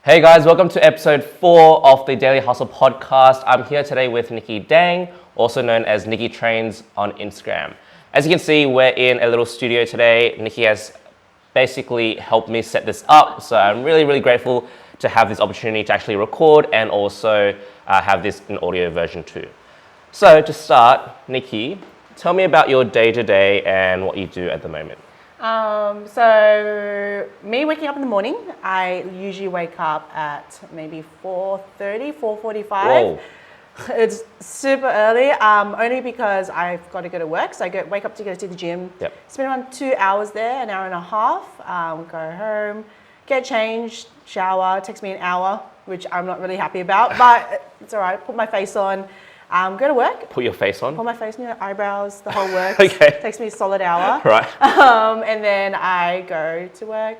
Hey guys, welcome to episode 4 of the Daily Hustle podcast. I'm here today with Nicki Dang, also known as Nicki Trains on Instagram. As you can see, we're in a little studio today. Nicki has basically helped me set this up, so I'm really grateful to have this opportunity to actually record and also have this in audio version too. So to start, Nicki, tell me about your day-to-day and what you do at the moment. So me waking up in the morning, I usually wake up at maybe 4:30, 4:45. Whoa. It's super early, only because I've got to go to work. So I wake up to go to the gym, Yep. spend around 2 hours there, an hour and a half, go home, get changed, shower, takes me an hour, which I'm not really happy about, but it's all right, put my face on, go to work. Put your face on? Put my face on, eyebrows, the whole works. Okay. Takes me a solid hour. Right. And then I go to work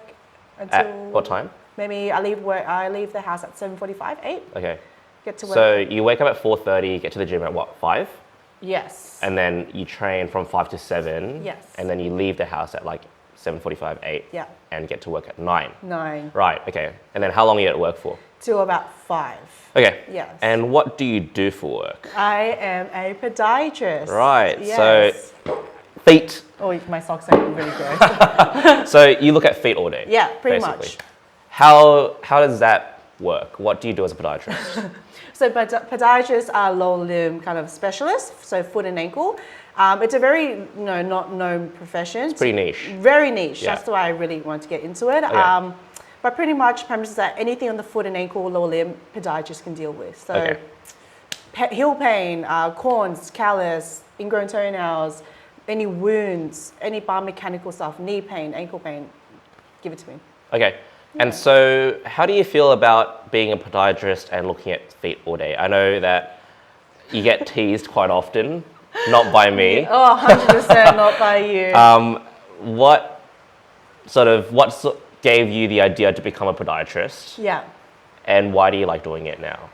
until... At what time? Maybe I leave the house at 7:45, 8. Okay. Get to work. So you wake up at 4:30, get to the gym at what, 5? Yes. And then you train from 5 to 7. Yes. And then you leave the house at like 7:45, 8. Yeah. And get to work at 9. 9. Right, okay. And then how long are you at work for? Till about 5. Okay. Yes. And what do you do for work? I am a podiatrist. Right, Yes. so feet. Oh, my socks are really gross. So you look at feet all day? Yeah, pretty basically. much. How does that work? What do you do as a podiatrist? So podiatrists are lower limb kind of specialists, so foot and ankle. It's a very not known profession. It's pretty niche. Very niche. Yeah. That's why I really want to get into it. Okay. But pretty much premises that anything on the foot and ankle, lower limb, podiatrists can deal with. So Okay. heel pain, corns, callus, ingrown toenails, any wounds, any biomechanical stuff, knee pain, ankle pain, give it to me. Okay. And so how do you feel about being a podiatrist and looking at feet all day? I know that you get teased quite often, not by me. Oh, 100% not by you. What gave you the idea to become a podiatrist? Yeah. And why do you like doing it now?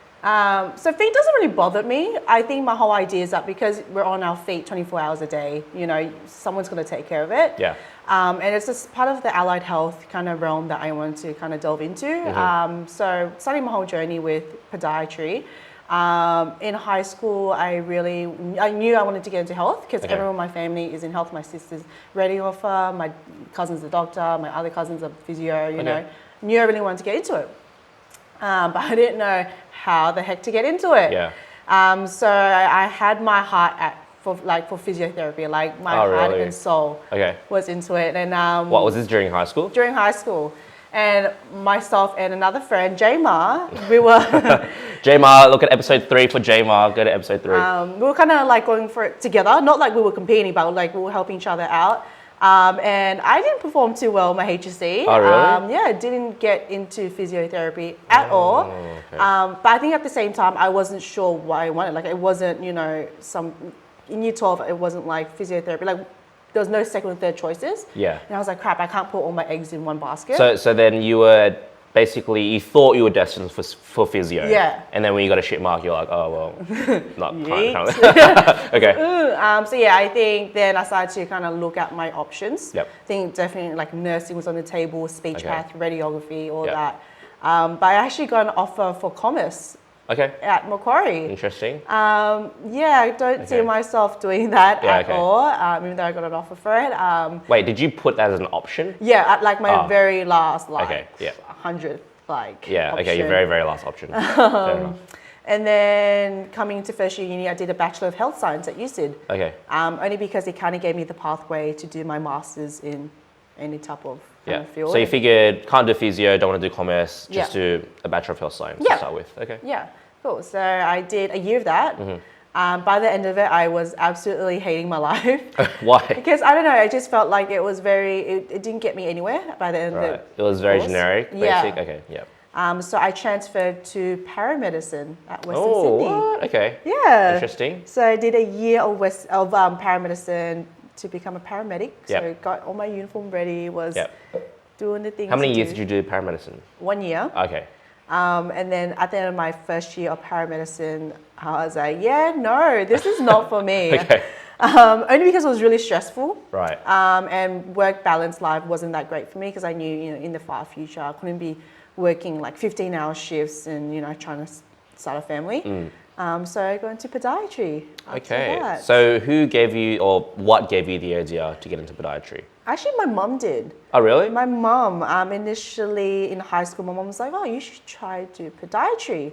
So feet doesn't really bother me. I think my whole idea is that because we're on our feet 24 hours a day, someone's going to take care of it. Yeah. And it's just part of the allied health kind of realm that I want to kind of delve into. So starting my whole journey with podiatry. In high school, I knew I wanted to get into health because everyone in my family is in health. My sister's radiographer, my cousin's a doctor, my other cousin's a physio, Knew I really wanted to get into it. But I didn't know how the heck to get into it. Yeah. So I had my heart for physiotherapy, like my heart and soul was into it. And what was this during high school? During high school. And myself and another friend, Jamar, we were... Jamar, look at episode 3 for Jamar. Go to episode 3. we were kind of like going for it together. Not like we were competing, but like we were helping each other out. And I didn't perform too well in my HSC. Oh, really? I didn't get into physiotherapy at all. Okay. But I think at the same time, I wasn't sure what I wanted. Like it wasn't, in year 12, it wasn't like physiotherapy. Like there was no second or third choices. Yeah. And I was like, crap, I can't put all my eggs in one basket. So then you were you thought you were destined for physio. Yeah. And then when you got a shit mark, you're like, oh, well, not Yeet. Okay. I think then I started to kind of look at my options. Yep. I think definitely like nursing was on the table, speech path, radiography, all Yep. that. But I actually got an offer for commerce Okay. at Macquarie. Interesting. I don't see myself doing that at all, even though I got an offer for it. Wait, did you put that as an option? Yeah, at like my very last, 100, option. Okay, your very last option. Fair enough. And then coming into first year uni, I did a Bachelor of Health Science at UCID. Okay. Only because it kind of gave me the pathway to do my master's in any type of field. So you figured, can't do physio, don't want to do commerce, just do a Bachelor of Health Science to start with. Okay. Yeah, cool. So I did a year of that. By the end of it, I was absolutely hating my life. Why? Because I don't know, I just felt like it was it didn't get me anywhere by the end of it. It was very generic, basic. Yeah. Okay, yeah. So I transferred to paramedicine at Western Oh, Sydney. what? Okay. Yeah. Interesting. So I did a year of paramedicine to become a paramedic. So got all my uniform ready, was doing the things. How many years did you do paramedicine? 1 year. Okay. And then at the end of my first year of paramedicine, I was like, no, this is not for me. Okay. Only because it was really stressful. Right. And work balance life wasn't that great for me because I knew, in the far future, I couldn't be working like 15-hour shifts and, you know, trying to start a family. So I got into podiatry. Okay. That. So who gave you, or what gave you the idea to get into podiatry? Actually, my mum did. Oh, really? My mum, initially in high school, my mum was like, oh, you should try to do podiatry.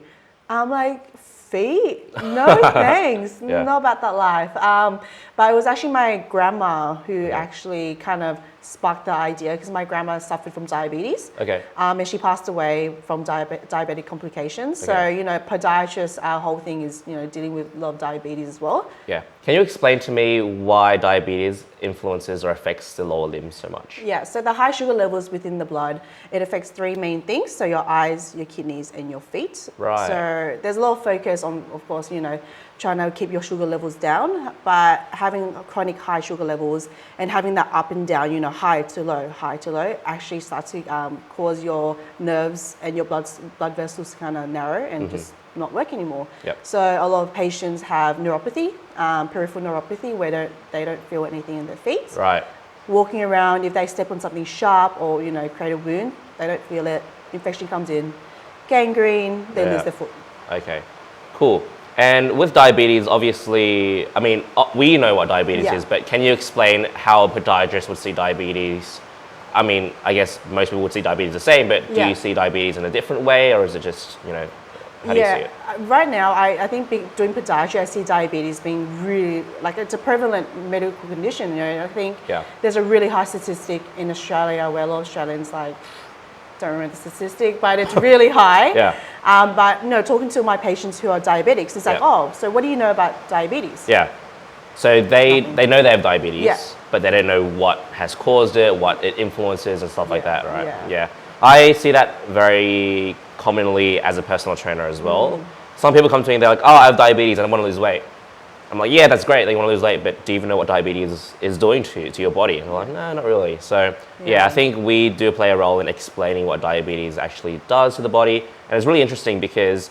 I'm like, feet? No thanks. Yeah. Not about that life. But it was actually my grandma who actually kind of sparked the idea, because my grandma suffered from diabetes. Okay. And she passed away from diabetic complications. So, you know, podiatrist, our whole thing is, you know, dealing with a lot of diabetes as well. Yeah. Can you explain to me why diabetes influences or affects the lower limbs so much? Yeah, so the high sugar levels within the blood, it affects three main things. So your eyes, your kidneys, and your feet. Right. So there's a lot of focus on, of course, you know, trying to keep your sugar levels down, but having chronic high sugar levels and having that up and down, you know, high to low, actually starts to cause your nerves and your blood vessels to kind of narrow and just not work anymore. Yep. So a lot of patients have neuropathy, peripheral neuropathy, where they don't feel anything in their feet. Right. Walking around, if they step on something sharp or, you know, create a wound, they don't feel it. Infection comes in, gangrene, they lose their foot. Okay, cool. And with diabetes, obviously, I mean, we know what diabetes is, but can you explain how a podiatrist would see diabetes? I mean, I guess most people would see diabetes the same, but do you see diabetes in a different way, or is it just, you know, how do you see it? Right now, I think doing podiatry, I see diabetes being really, like, it's a prevalent medical condition. You know, I think there's a really high statistic in Australia where a lot of Australians, like, don't remember the statistic, but it's really high. But, you know, talking to my patients who are diabetics, it's like, oh, so what do you know about diabetes? Yeah. So they know they have diabetes, but they don't know what has caused it, what it influences and stuff like that, right? Yeah. I see that very commonly as a personal trainer as well. Some people come to me and they're like, oh, I have diabetes and I want to lose weight. I'm like, yeah, that's great that you want to lose weight, but do you even know what diabetes is doing to your body? And they're like, no, not really. So I think we do play a role in explaining what diabetes actually does to the body. And it's really interesting because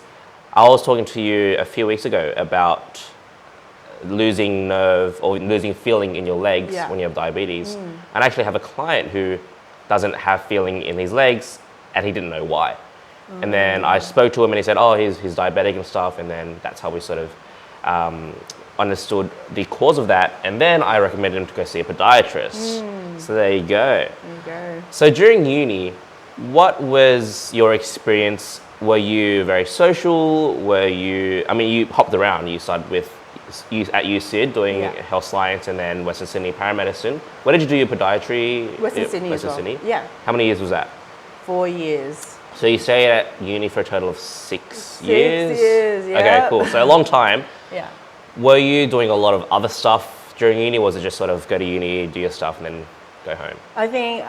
I was talking to you a few weeks ago about losing nerve or losing feeling in your legs when you have diabetes. And I actually have a client who doesn't have feeling in his legs and he didn't know why. And then I spoke to him and he said, oh, he's diabetic and stuff. And then that's how we sort of understood the cause of that. And then I recommended him to go see a podiatrist. So there you go. There you go. So during uni, what was your experience? Were you very social? Were you, I mean, you hopped around. You started with at USyd doing health science and then Western Sydney paramedicine. Where did you do your podiatry? Western Sydney as well. Sydney? Yeah. How many years was that? 4 years. So you stayed at uni for a total of 6 years? 6 years, yeah. Okay, cool. So a long time. Yeah. Were you doing a lot of other stuff during uni? Or was it just sort of go to uni, do your stuff, and then go home? I think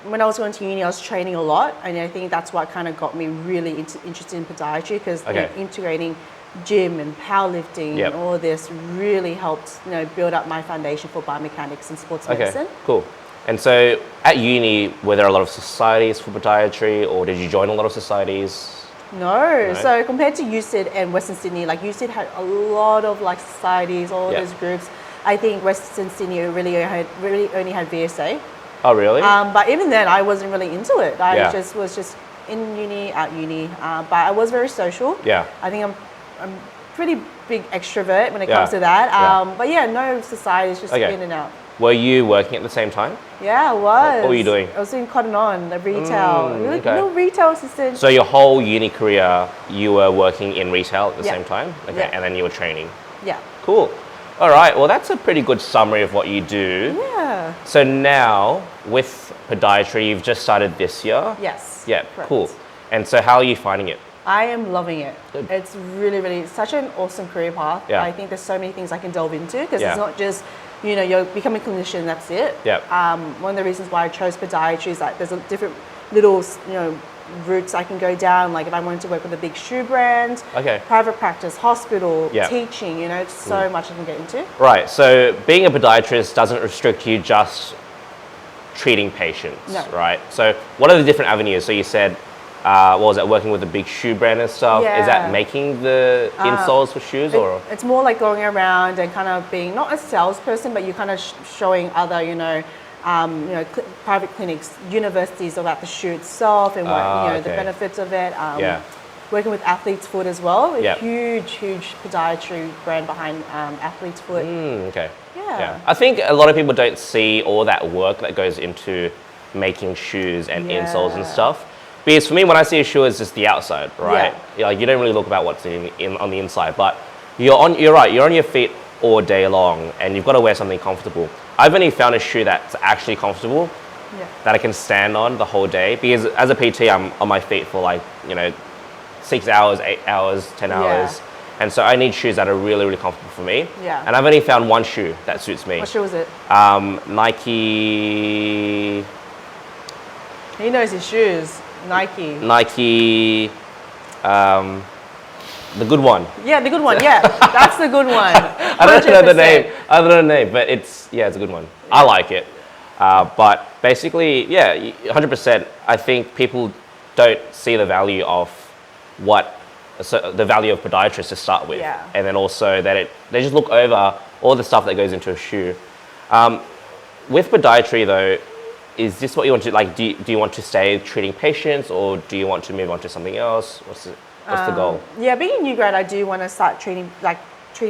when I was going to uni, I was training a lot. And I think that's what kind of got me really interested in podiatry, because integrating gym and powerlifting and all of this really helped, you know, build up my foundation for biomechanics and sports medicine. Cool. And so at uni, were there a lot of societies for podiatry, or did you join a lot of societies? No. So compared to USyd and Western Sydney, like USyd had a lot of like societies, all of those groups. I think Western Sydney really only had VSA. Oh, really? But even then, I wasn't really into it. I was just in uni, out uni. But I was very social. Yeah. I think I'm pretty big extrovert when it comes to that. But yeah, no societies, just in and out. Were you working at the same time? Yeah, I was. What were you doing? I was doing Cotton On, the retail. No retail assistant. So your whole uni career, you were working in retail at the same time? Okay, and then you were training? Yeah. Cool. All right, well, that's a pretty good summary of what you do. Yeah. So now, with podiatry, you've just started this year? Yes. Yeah, correct. Cool. And so how are you finding it? I am loving it. Good. It's really such an awesome career path. I think there's so many things I can delve into, because it's not just, you know, you're becoming a clinician, that's it. One of the reasons why I chose podiatry is that there's a different little, you know, routes I can go down. Like if I wanted to work with a big shoe brand, private practice, hospital, teaching, you know, it's so much I can get into. Right, so being a podiatrist doesn't restrict you just treating patients, right? So what are the different avenues? So you said, what was that, working with a big shoe brand and stuff? Is that making the insoles for shoes? Or it's more like going around and kind of being not a salesperson, but you're kind of showing other, you know, private clinics, universities about the shoe itself and what the okay. benefits of it. Yeah. Working with Athlete's Foot as well, a Yep. huge podiatry brand behind Athlete's Foot. Okay. Yeah. I think a lot of people don't see all that work that goes into making shoes and insoles and stuff. Because for me, when I see a shoe, it's just the outside, right? Like you don't really look about what's on the inside. But you're right. You're on your feet all day long, and you've got to wear something comfortable. I've only found a shoe that's actually comfortable, that I can stand on the whole day. Because as a PT, I'm on my feet for 6 hours, 8 hours, 10 hours. And so I need shoes that are really, really comfortable for me. Yeah. And I've only found one shoe that suits me. What shoe is it? Nike. He knows his shoes. Nike. The good one. Yeah, the good one. Yeah, that's the good one. I don't know the name. I don't know the name, but it's a good one. I like it. But basically, 100%. I think people don't see the value of the value of podiatrists to start with, and then also that they just look over all the stuff that goes into a shoe. With podiatry, though, is this what you want to like? Do you want to stay treating patients, or do you want to move on to something else? What's the goal? Yeah, being a new grad, I do want to start treating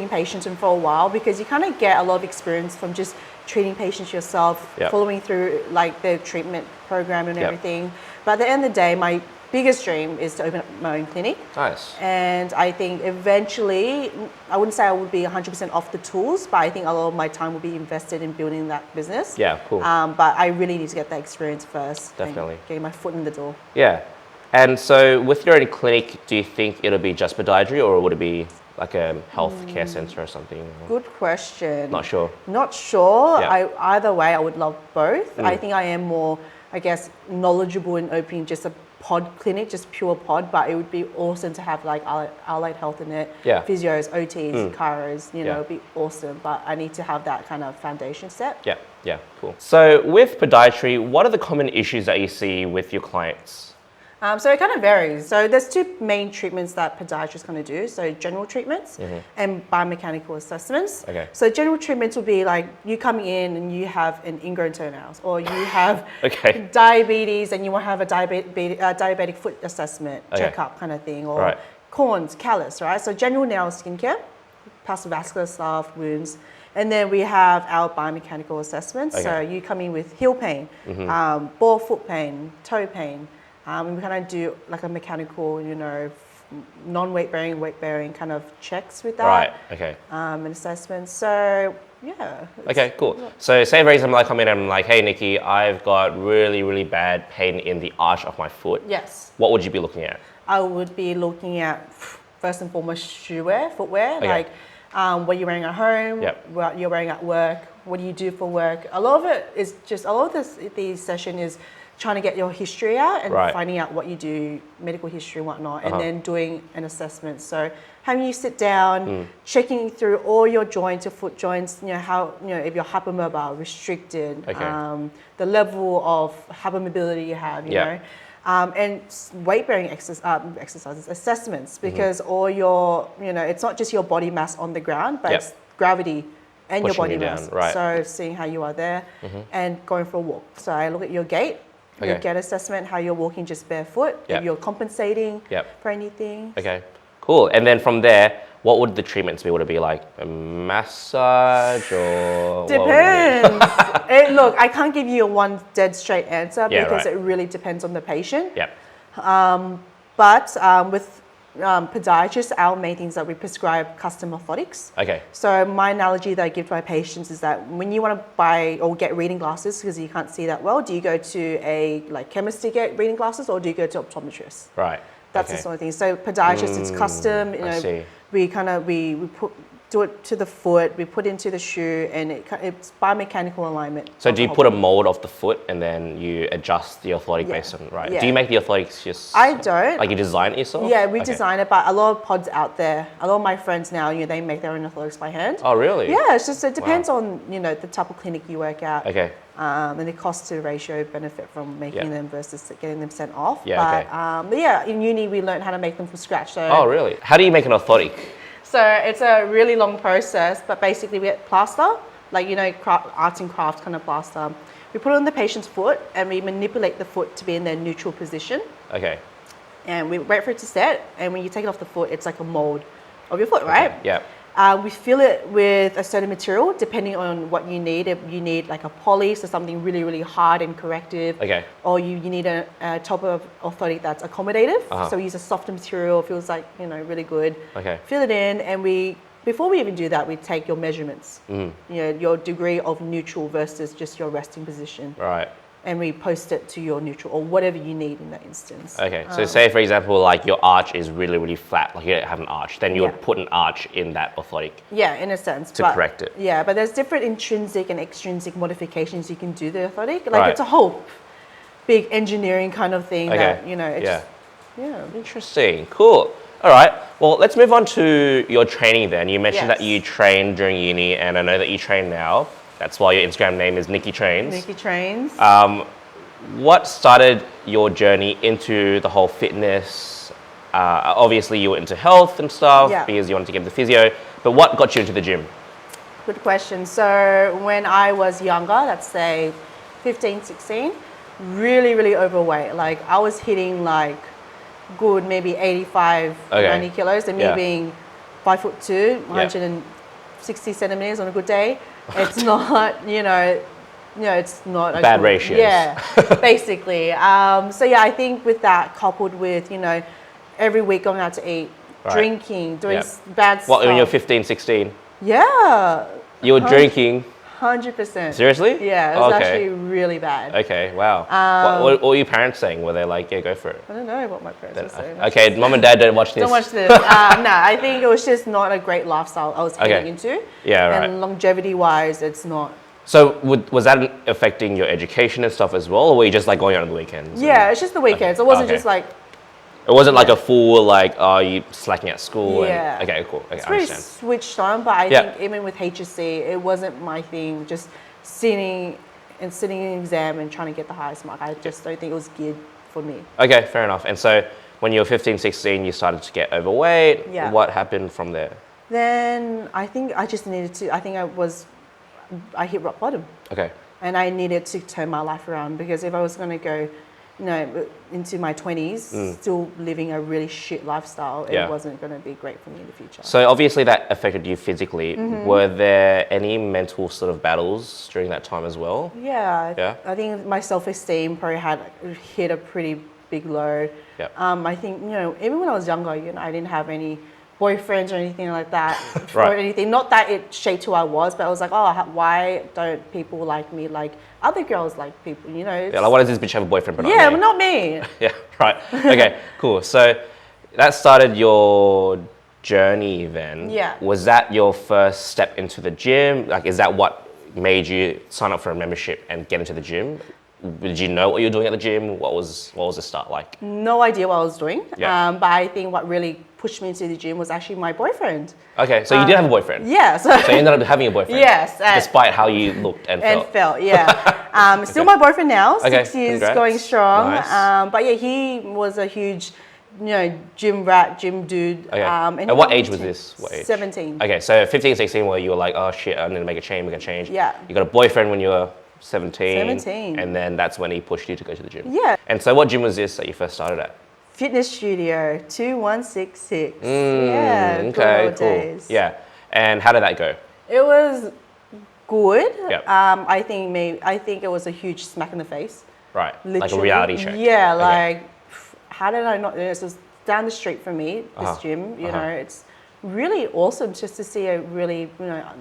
patients for a while, because you kind of get a lot of experience from just treating patients yourself, following through the treatment program and everything. But at the end of the day, my biggest dream is to open up my own clinic. Nice. And I think eventually, I wouldn't say I would be 100% off the tools, but I think a lot of my time will be invested in building that business. Yeah, cool. But I really need to get that experience first. Definitely. Getting my foot in the door. Yeah. And so with your own clinic, do you think it'll be just podiatry, or would it be like a health care center or something? Good question. Not sure. Not sure. Yeah. Either way, I would love both. I think I am more, knowledgeable in opening just a pod clinic, just pure pod, but it would be awesome to have allied health in it, physios, OTs, chiros, it'd be awesome, but I need to have that kind of foundation set. Yeah, cool. So with podiatry, what are the common issues that you see with your clients? So it kind of varies. So there's two main treatments that podiatrists kind of do. So general treatments and biomechanical assessments. Okay. So general treatments will be like you coming in and you have an ingrown toenails, or you have diabetes and you want to have a diabetic foot assessment, checkup kind of thing, or corns, callus, right? So general nail skincare, past vascular stuff, wounds. And then we have our biomechanical assessments. So you come in with heel pain, ball foot pain, toe pain. We kind of do a mechanical, non-weight bearing, weight bearing kind of checks with that. Right. Okay. And assessments. So yeah. Okay. Cool. So say for example, I come in and I'm like, hey Nikki, I've got really, really bad pain in the arch of my foot. Yes. What would you be looking at? I would be looking at first and foremost footwear, what you're wearing at home, what you're wearing at work, what do you do for work. A lot of the session is trying to get your history out and finding out what you do, medical history and whatnot, and then doing an assessment. So having you sit down, checking through all your joints, your foot joints, if you're hypermobile, restricted, the level of hypermobility you have, you know. And weight-bearing exercises, assessments, because all your, it's not just your body mass on the ground, but it's gravity and your body mass. So seeing how you are there and going for a walk. So I look at your gait, your gait assessment, how you're walking just barefoot, if you're compensating for anything. Okay, cool. And then from there, what would the treatments be? Would it be like a massage or? Depends. Look, I can't give you a one dead straight answer because it really depends on the patient. But with podiatrists, our main things that we prescribe custom orthotics. Okay. So my analogy that I give to my patients is that when you want to buy or get reading glasses because you can't see that well, do you go to a chemist to get reading glasses, or do you go to optometrist? Right. That's the sort of thing. So podiatrist, it's custom. I see. We do it to the foot. We put into the shoe, and it's biomechanical alignment. So do you put a mold of the foot and then you adjust the orthotic based on Do you make the orthotics just? I don't. Like you design it yourself? Yeah, we design it, but a lot of pods out there, a lot of my friends now, they make their own orthotics by hand. Oh, really? Yeah, it's just it depends on the type of clinic you work at. Okay. And the cost to ratio benefit from making them versus getting them sent off. Yeah. But yeah, in uni we learned how to make them from scratch. So. Oh, really? How do you make an orthotic? So it's a really long process, but basically we get plaster, arts and crafts kind of plaster. We put it on the patient's foot and we manipulate the foot to be in their neutral position. Okay. And we wait for it to set. And when you take it off the foot, it's like a mold of your foot, right? Yeah. We fill it with a certain material depending on what you need. If you need like a poly, so something really, really hard and corrective. Okay. Or you need a top of orthotic that's accommodative. So we use a softer material, feels like, really good. Okay. Fill it in, and before we even do that, we take your measurements. Your degree of neutral versus just your resting position. Right. And we post it to your neutral or whatever you need in that instance. Okay, so say for example, like your arch is really, really flat, like you don't have an arch, then you would put an arch in that orthotic. Yeah, in a sense. To correct it. Yeah, but there's different intrinsic and extrinsic modifications you can do the orthotic. Like it's a whole big engineering kind of thing that, it's Interesting, cool. All right, well, let's move on to your training then. You mentioned that you trained during uni, and I know that you train now. That's why your Instagram name is Nicki Trains. Nicki Trains. What started your journey into the whole fitness? Obviously, you were into health and stuff because you wanted to get into physio, but what got you into the gym? Good question. So when I was younger, let's say 15, 16, really, really overweight. Like I was hitting like good maybe 85, 90 kilos, and me being 5'2", 160 centimeters on a good day. It's not, it's not a bad ratios. Yeah, basically. So I think with that coupled with, every week going out to eat, drinking, doing bad stuff. What, when you're 15, 16? Yeah. You were drinking? 100%. Seriously? Yeah, it was actually really bad. Okay, wow. What were your parents saying? Were they like, yeah, go for it? I don't know what my parents were saying. Okay, mom and dad don't watch this. Don't watch this. No, I think it was just not a great lifestyle I was getting into. Yeah, right. And longevity-wise, it's not. So was that affecting your education and stuff as well, or were you just like going out on the weekends? Yeah, it's just the weekends. It wasn't just like... It wasn't like a full, like, oh, you slacking at school? Yeah. And, okay, cool. Okay, it's I pretty understand. switched on, but I think even with HSC, it wasn't my thing. Just sitting in an exam and trying to get the highest mark. I just don't think it was geared for me. Okay, fair enough. And so when you were 15, 16, you started to get overweight. Yeah. What happened from there? Then I think I just needed to, I hit rock bottom. Okay. And I needed to turn my life around, because if I was going to go, into my 20s, still living a really shit lifestyle, it wasn't going to be great for me in the future. So obviously that affected you physically. Were there any mental sort of battles during that time as well? Yeah. I think my self-esteem probably had hit a pretty big low. Yeah. I think, even when I was younger, I didn't have any boyfriends or anything like that. Right. Or anything. Not that it shaped who I was, but I was like, why don't people like me like other girls like people, Yeah, like, why does this bitch have a boyfriend but not yeah, me? but not me. Yeah, right. Okay, cool. So that started your journey then. Yeah. Was that your first step into the gym? Like, is that what made you sign up for a membership and get into the gym? Did you know what you were doing at the gym? What was the start like? No idea what I was doing. Yeah. But I think what really pushed me into the gym was actually my boyfriend. Okay, so you did have a boyfriend? Yeah. So you ended up having a boyfriend? Yes. Despite how you looked and felt? Yeah. Still my boyfriend now, 6 years congrats. going strong. Nice. But yeah, he was a huge, gym rat, gym dude. Okay. And At what age was this? What age? 17. Okay, so 15, 16, where you were like, oh shit, I need to make a change. Yeah. You got a boyfriend when you were 17. 17. And then that's when he pushed you to go to the gym. Yeah. And so what gym was this that you first started at? Fitness Studio 2166. Yeah. Okay, good old cool. days. Yeah. And how did that go? It was good. Yep. I think it was a huge smack in the face. Right. Literally. Like a reality check. Yeah, Okay. like how did I not? This was down the street from me. This gym, it's really awesome just to see a really,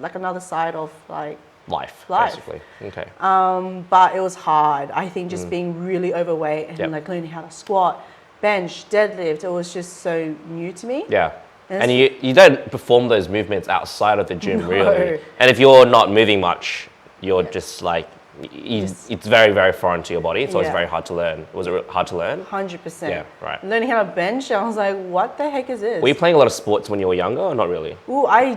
like another side of like Life. Basically. Okay. but it was hard. I think just being really overweight and like learning how to squat, bench, deadlift. It was just so new to me. Yeah. And you don't perform those movements outside of the gym, really. And if you're not moving much, you're just like, it's very, very foreign to your body. So it's very hard to learn. Was it hard to learn? 100%. Yeah, right. Learning how to bench, I was like, what the heck is this? Were you playing a lot of sports when you were younger or not really? Ooh, I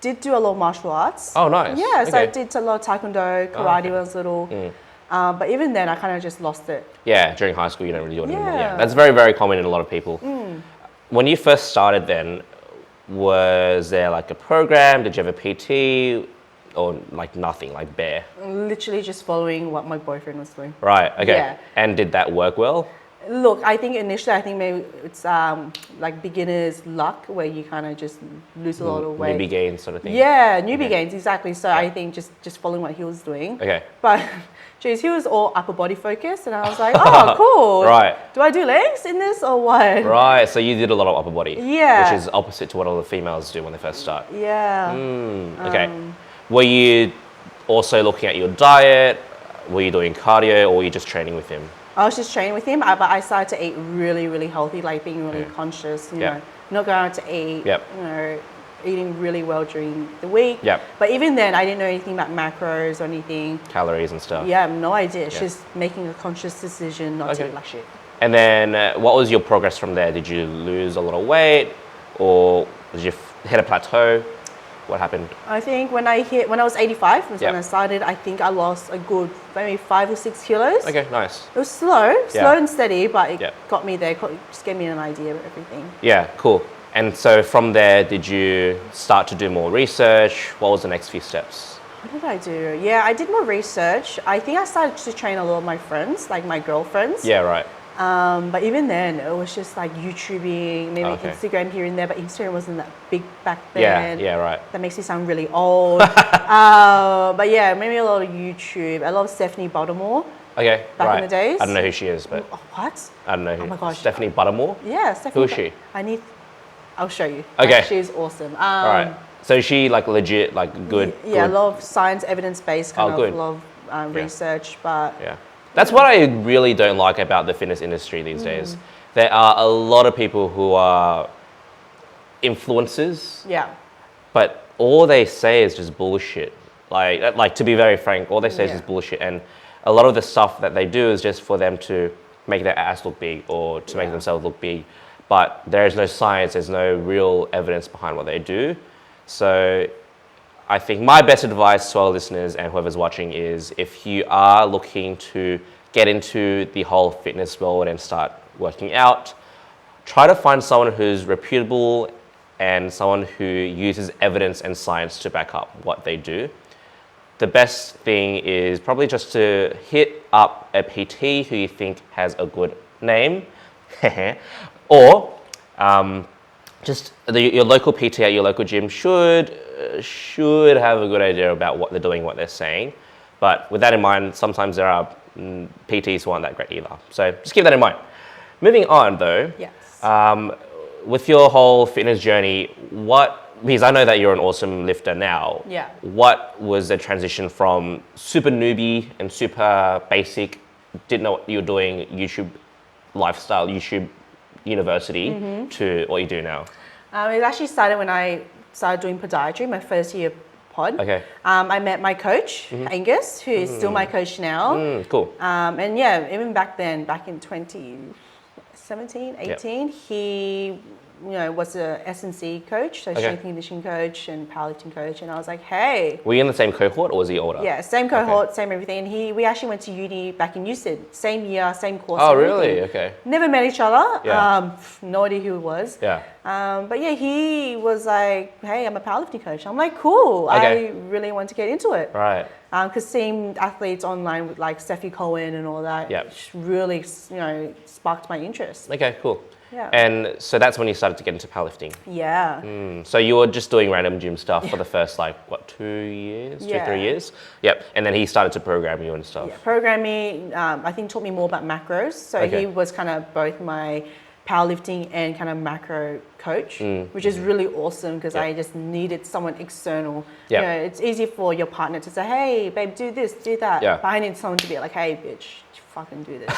did do a lot of martial arts. Oh, nice. Yeah, so Okay. I did a lot of taekwondo, karate when I was little. But even then, I kind of just lost it. Yeah, during high school, you don't really do it anymore. Yeah, Yeah. that's very, very common in a lot of people. When you first started then, was there like a program? Did you have a PT? or like nothing, like bare? Literally just following what my boyfriend was doing. Right. Okay. Yeah. And did that work well? Look, I think initially, I think maybe it's like beginner's luck where you kind of just lose a lot of weight. Newbie gains sort of thing. Yeah, newbie gains, exactly. So I think just following what he was doing. Okay. But, geez, he was all upper body focused, and I was like, oh, cool. Right. Do I do legs in this or what? Right. So you did a lot of upper body. Yeah. Which is opposite to what all the females do when they first start. Yeah. Okay. Were you also looking at your diet? Were you doing cardio, or were you just training with him? I was just training with him, but I started to eat really, really healthy, like being really conscious, you know, not going out to eat, you know, eating really well during the week. Yep. But even then, I didn't know anything about macros or anything. Calories and stuff. Yeah, no idea. It's just making a conscious decision not to eat like shit. And then what was your progress from there? Did you lose a lot of weight, or did you hit a plateau? What happened? I think when I was 85, was when I started, I think I lost a good maybe 5 or 6 kilos. Okay, nice. It was slow and steady, but it got me there, just gave me an idea of everything. Yeah, cool. And so from there, did you start to do more research? What was the next few steps? What did I do? Yeah, I did more research. I think I started to train a lot of my friends, like my girlfriends. Yeah, right. But even then, it was just like YouTubing, maybe Instagram here and there, but Instagram wasn't that big back then. Yeah, right. That makes me sound really old. But yeah, maybe a lot of YouTube. I love Stephanie Buttermore. Okay, back in the days. I don't know who she is, but... Oh, what? I don't know who. Oh my gosh. Stephanie Buttermore? Yeah, Stephanie. Who is she? I'll show you. Okay. Like, she's awesome. All right. So is she like legit, like good? Yeah, good? a lot of science, evidence-based kind of love research, but... Yeah. That's what I really don't like about the fitness industry these days. There are a lot of people who are influencers. Yeah. But all they say is just bullshit. Like to be very frank, all they say is just bullshit. And a lot of the stuff that they do is just for them to make their ass look big or to make themselves look big. But there is no science, there's no real evidence behind what they do. So I think my best advice to our listeners and whoever's watching is if you are looking to get into the whole fitness world and start working out, try to find someone who's reputable and someone who uses evidence and science to back up what they do. The best thing is probably just to hit up a PT who you think has a good name, or just your local PT at your local gym should have a good idea about what they're doing, what they're saying. But with that in mind, sometimes there are PTs who aren't that great either. So just keep that in mind. Moving on though, with your whole fitness journey, because I know that you're an awesome lifter now. Yeah. What was the transition from super newbie and super basic, didn't know what you were doing, YouTube lifestyle, YouTube university, to what you do now? It actually started when I started doing podiatry, my first year pod. Okay. I met my coach, Angus, who is still my coach now. Cool. And yeah, even back then, back in 2017, 18, he was a S&C coach, so strength and conditioning coach and powerlifting coach. And I was like, hey. Were you in the same cohort or was he older? Yeah, same cohort, same everything. And we actually went to uni back in UCID, same year, same course. Oh, really? Okay. Never met each other. Yeah. No idea who he was. Yeah. But yeah, he was like, hey, I'm a powerlifting coach. I'm like, cool. Okay. I really want to get into it. Right. Because seeing athletes online with like Steffi Cohen and all that really, sparked my interest. Okay, cool. Yeah. And so that's when you started to get into powerlifting. Yeah. So you were just doing random gym stuff for the first 2 years, 3 years? Yep. And then he started to program you and stuff. Yeah, programming, I think taught me more about macros. So he was kind of both my powerlifting and kind of macro coach, which is really awesome because I just needed someone external. Yep. It's easy for your partner to say, hey, babe, do this, do that. Yeah. But I need someone to be like, hey, bitch, fucking do this.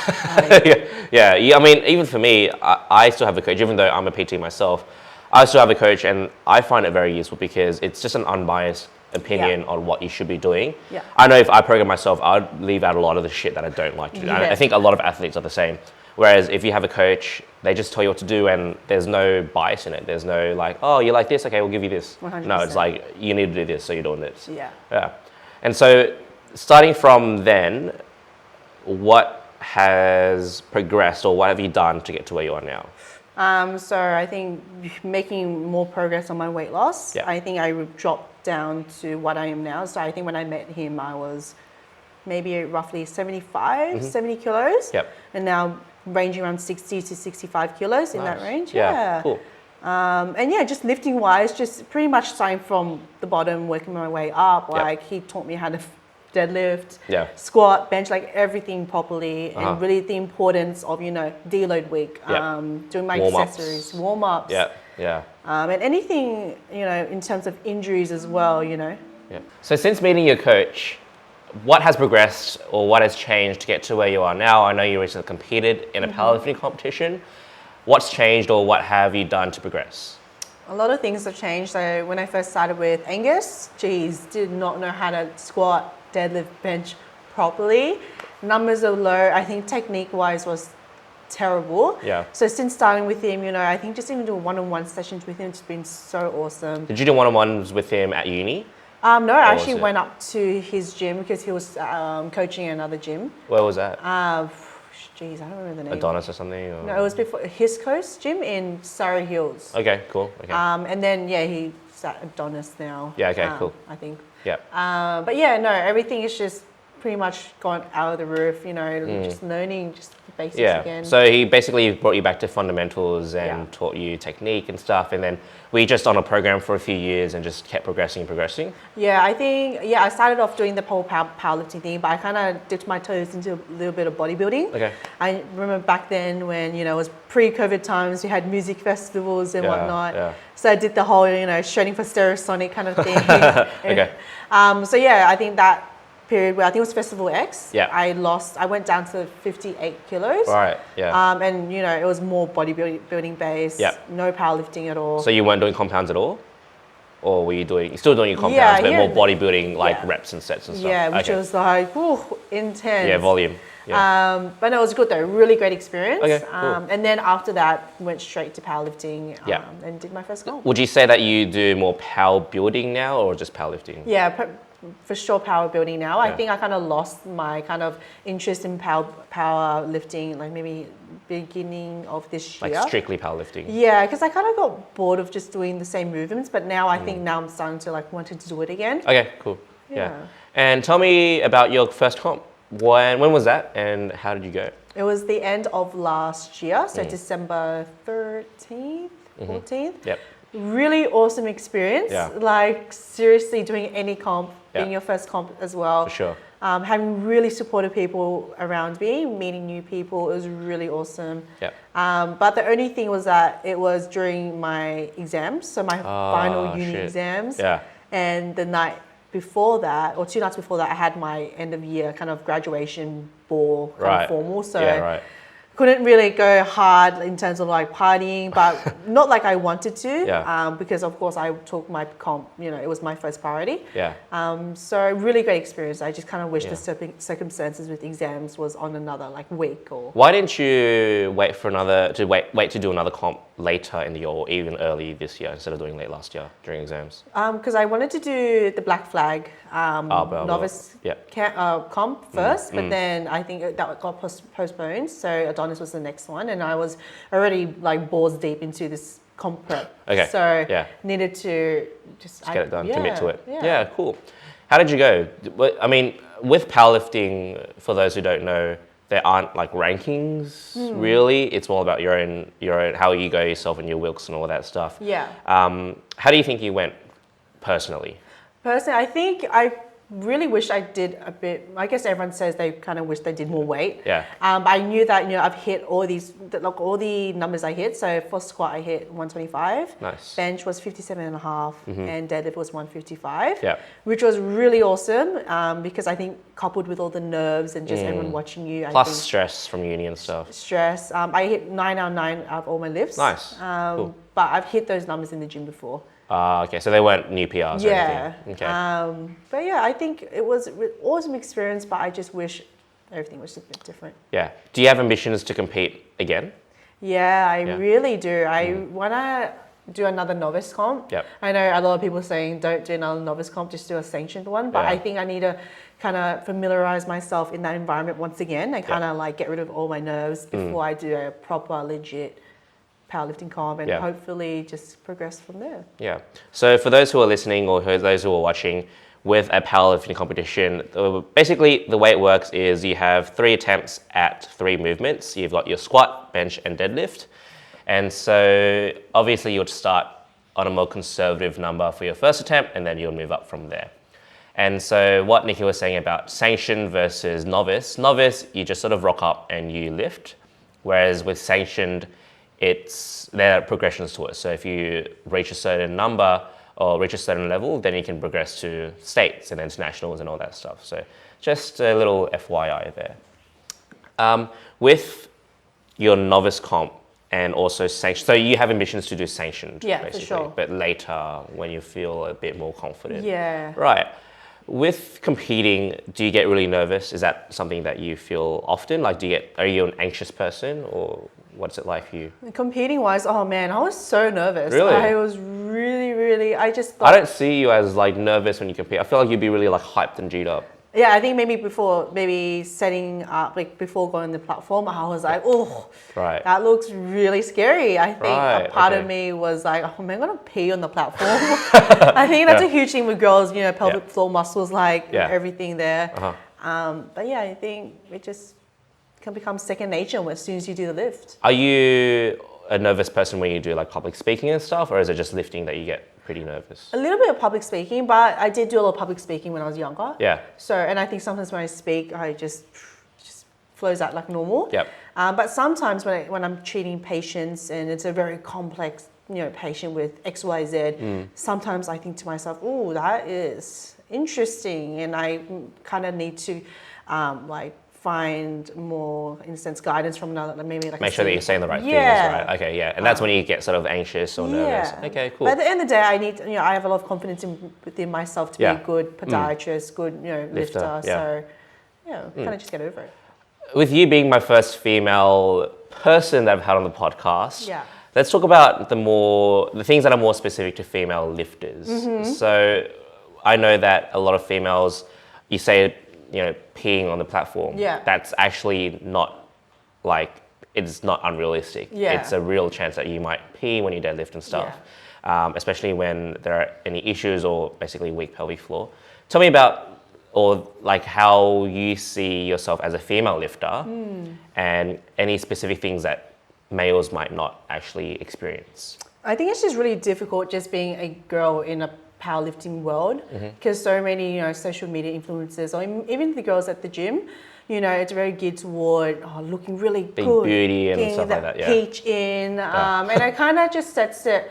Yeah. I mean, even for me, I still have a coach, even though I'm a PT myself. I still have a coach, and I find it very useful because it's just an unbiased opinion on what you should be doing. Yeah. I know if I program myself, I'd leave out a lot of the shit that I don't like to do. I think a lot of athletes are the same. Whereas if you have a coach, they just tell you what to do and there's no bias in it. There's no like, oh, you like this? Okay, we'll give you this. 100%. No, it's like, you need to do this, so you're doing this. Yeah. And so starting from then, what has progressed or what have you done to get to where you are now? So I think making more progress on my weight loss. Yeah. I think I dropped down to what I am now. So I think when I met him, I was maybe roughly 75, 70 kilos. Yep. And now ranging around 60 to 65 kilos in that range. Yeah, cool. And yeah, just lifting wise, just pretty much starting from the bottom, working my way up. Like he taught me how to deadlift, squat, bench, like everything properly, and really the importance of, you know, deload week, doing my accessories, warm-ups. And anything, you know, in terms of injuries as well, you know. So since meeting your coach, what has progressed or what has changed to get to where you are now? I know you recently competed in a powerlifting competition. What's changed or what have you done to progress? A lot of things have changed. So when I first started with Angus, did not know how to squat, deadlift, bench properly. Numbers are low. I think technique-wise was terrible. So since starting with him, you know, I think just even doing one-on-one sessions with him has been so awesome. Did you do one-on-ones with him at uni? No, I actually went up to his gym because he was coaching another gym. Where was that? I don't remember the name. Adonis or something? Or? No, it was before his Coast gym in Surrey Hills. Okay, cool. Okay. And then he's at Adonis now. Yeah, okay, cool. I think. Yeah. But yeah, no, everything is just pretty much gone out of the roof, you know, just learning just the basics again. So he basically brought you back to fundamentals and taught you technique and stuff, and then were you just on a program for a few years and just kept progressing? Yeah, I think, I started off doing the powerlifting thing, but I kind of dipped my toes into a little bit of bodybuilding. Okay. I remember back then when, you know, it was pre-COVID times, we had music festivals and whatnot. So I did the whole, you know, shredding for Stereosonic kind of thing. Okay. So yeah, I think that period where I think it was Festival X. I went down to 58 kilos. Right, and you know, it was more bodybuilding based, no powerlifting at all. So you weren't doing compounds at all? Or were you still doing your compounds, but more bodybuilding, like reps and sets and stuff? Yeah, which was like, intense. Yeah, volume. Yeah. But no, it was good though, really great experience. Okay, cool. And then after that, went straight to powerlifting and did my first comp. Would you say that you do more power building now or just powerlifting? Yeah, for sure power building now. I think I kind of lost my kind of interest in power lifting, like maybe beginning of this year. Like strictly powerlifting? Yeah, because I kind of got bored of just doing the same movements, but now I think now I'm starting to like wanting to do it again. Okay, cool. Yeah. And tell me about your first comp. When was that and how did you go? It was the end of last year, so December 13th, 14th. Yep. Really awesome experience. Like seriously doing any comp, being your first comp as well. For sure. Having really supportive people around me, meeting new people, it was really awesome. But the only thing was that it was during my exams, so my final uni exams. And the night before that, or 2 nights before that, I had my end of year kind of graduation ball, kind of formal. So couldn't really go hard in terms of like partying, but not like I wanted to, because of course I took my comp, you know, it was my first priority. So really great experience. I just kind of wish the circumstances with exams was on another like week or. Why didn't you wait to do another comp later in the year or even early this year instead of doing late last year during exams? Because I wanted to do the Black Flag novice comp first, but then I think that got postponed. So Adonis was the next one, and I was already like balls deep into this comp prep. So needed to just get it done, commit to it. Yeah, cool. How did you go? I mean, with powerlifting, for those who don't know, there aren't like rankings really. It's more about your own how you go yourself and your wilks and all that stuff. How do you think you went personally? Personally, I think I really wish I did a bit. I guess everyone says they kind of wish they did more weight. But I knew that, you know, I've hit all the numbers I hit. So for squat, I hit 125. Nice. Bench was 57.5, and deadlift was 155. Which was really awesome because I think coupled with all the nerves and just everyone watching you. Plus stress from uni and stuff. Stress. I hit 9 out of 9 out of all my lifts. Nice. Cool. But I've hit those numbers in the gym before. Okay, so they weren't new PRs or anything? Okay. But yeah, I think it was an awesome experience, but I just wish everything was just a bit different. Yeah. Do you have ambitions to compete again? Yeah, I really do. I want to do another novice comp. I know a lot of people saying don't do another novice comp, just do a sanctioned one, but I think I need to kind of familiarize myself in that environment once again and kind of like get rid of all my nerves before I do a proper, legit powerlifting comp and Yeah. hopefully just progress from there. Yeah. So for those who are listening or those who are watching, with a powerlifting competition, basically the way it works is you have 3 attempts at 3 movements. You've got your squat, bench, and deadlift. And so obviously you'll start on a more conservative number for your first attempt, and then you'll move up from there. And so what Nicki was saying about sanctioned versus novice, you just sort of rock up and you lift. Whereas with sanctioned, there are progressions to it. So if you reach a certain number or reach a certain level, then you can progress to states and internationals and all that stuff. So just a little FYI there. With your novice comp and also sanctioned, so you have ambitions to do sanctioned, basically, for sure. but later when you feel a bit more confident. Yeah. Right. With competing, do you get really nervous? Is that something that you feel often? Like, are you an anxious person, or what's it like for you? Competing wise, oh man, I was so nervous. Really? I was really, I just thought. I don't see you as like nervous when you compete. I feel like you'd be really like hyped and G'd up. Yeah, I think maybe setting up, like before going on the platform, I was like, oh, Right. that looks really scary. I think Right, a part of okay. me was like, oh, am I going to pee on the platform? I think that's a huge thing with girls, pelvic floor muscles, like everything there. But yeah, I think it just can become second nature as soon as you do the lift. Are you a nervous person when you do like public speaking and stuff, or is it just lifting that you get pretty nervous? A little bit of public speaking, but I did do a lot of public speaking when I was younger. Yeah. So, and I think sometimes when I speak, I just flows out like normal. Yep. But sometimes when I'm treating patients and it's a very complex, patient with X, Y, Z, sometimes I think to myself, oh, that is interesting. And I kind of need to find more, in a sense, guidance from another, maybe like Make sure that you're saying the right things, right? Okay, yeah. And that's when you get sort of anxious or nervous. Okay, cool. But at the end of the day, I need, I have a lot of confidence within myself to be a good podiatrist, good, lifter. Yeah. So, kind of just get over it. With you being my first female person that I've had on the podcast, let's talk about the things that are more specific to female lifters. So I know that a lot of females, you say, peeing on the platform. Yeah. That's actually not it's not unrealistic. Yeah. It's a real chance that you might pee when you deadlift and stuff, especially when there are any issues or basically weak pelvic floor. Tell me about how you see yourself as a female lifter and any specific things that males might not actually experience. I think it's just really difficult just being a girl in a powerlifting world because so many social media influencers or even the girls at the gym, it's very geared toward looking really Big good, beauty and stuff like that. Yeah. peach in, and it kind of just sets it.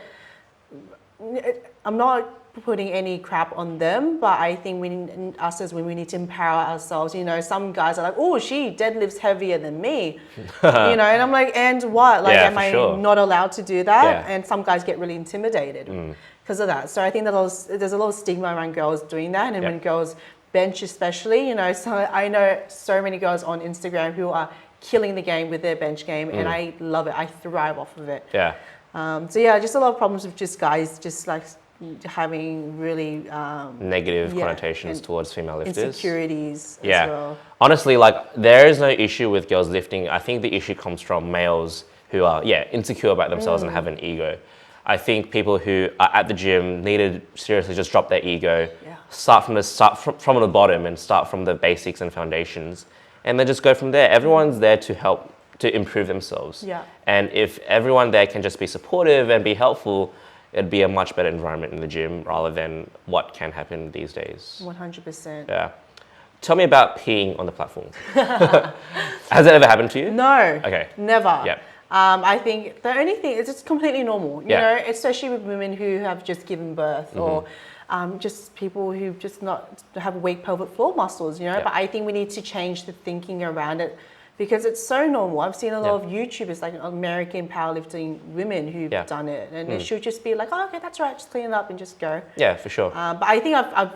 I'm not putting any crap on them, but I think us as women, we need to empower ourselves. Some guys are like, oh, she deadlifts heavier than me, and I'm like, and what? Like, am I not allowed to do that? Yeah. And some guys get really intimidated because of that. So I think that there's a lot of stigma around girls doing that, and when girls bench especially, so I know so many girls on Instagram who are killing the game with their bench game, and I love it. I thrive off of it. Yeah. Just a lot of problems with just guys just like having really negative connotations towards female lifters. Insecurities as well. Honestly, there is no issue with girls lifting. I think the issue comes from males who are insecure about themselves and have an ego. I think people who are at the gym need to seriously just drop their ego, start from the bottom and start from the basics and foundations, and then just go from there. Everyone's there to help to improve themselves. Yeah. And if everyone there can just be supportive and be helpful, it'd be a much better environment in the gym rather than what can happen these days. 100%. Yeah. Tell me about peeing on the platform. Has that ever happened to you? No. Okay. Never. Yeah. I think the only thing is it's completely normal, you know, especially with women who have just given birth or just people who just not have weak pelvic floor muscles, but I think we need to change the thinking around it because it's so normal. I've seen a lot of YouTubers, like American powerlifting women who've done it, and it should just be like, oh, okay, that's right, just clean it up and just go. Yeah, for sure. But I think I've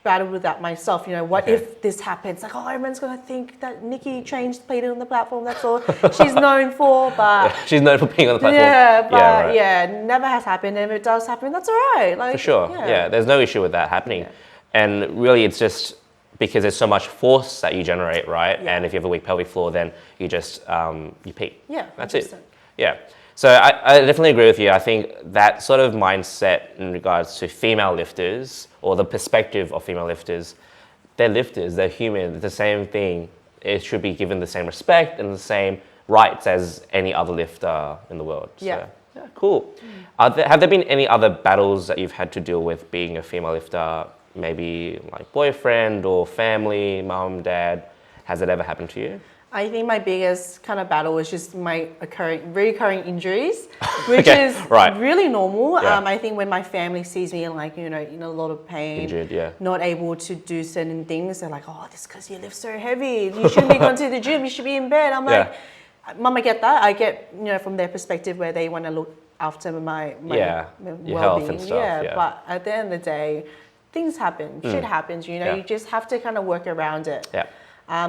battled with that myself. What if this happens? Like, oh, everyone's gonna think that Nicki trains peeing on the platform. That's all she's known for. But she's known for peeing on the platform. Yeah, but never has happened. And if it does happen, that's all right. Like, for sure. Yeah, there's no issue with that happening. And really, it's just because there's so much force that you generate, right? And if you have a weak pelvic floor, then you just you pee. Yeah, that's 100%. it. Yeah. So I definitely agree with you. I think that sort of mindset in regards to female lifters or the perspective of female lifters, they're lifters, they're human, it's the same thing. It should be given the same respect and the same rights as any other lifter in the world. Yeah. So, yeah, cool. Have there been any other battles that you've had to deal with being a female lifter? Maybe like boyfriend or family, mom, dad? Has it ever happened to you? I think my biggest kind of battle is just my recurring injuries, which is really normal. Yeah. I think when my family sees me like, in a lot of pain, Injured, yeah. not able to do certain things, they're like, oh, this because you lift so heavy. You shouldn't be going to the gym. You should be in bed. I'm like, Mum, I get that. I get, from their perspective where they want to look after my your health and stuff. Yeah. But at the end of the day, things happen. Shit happens. You just have to kind of work around it. Yeah.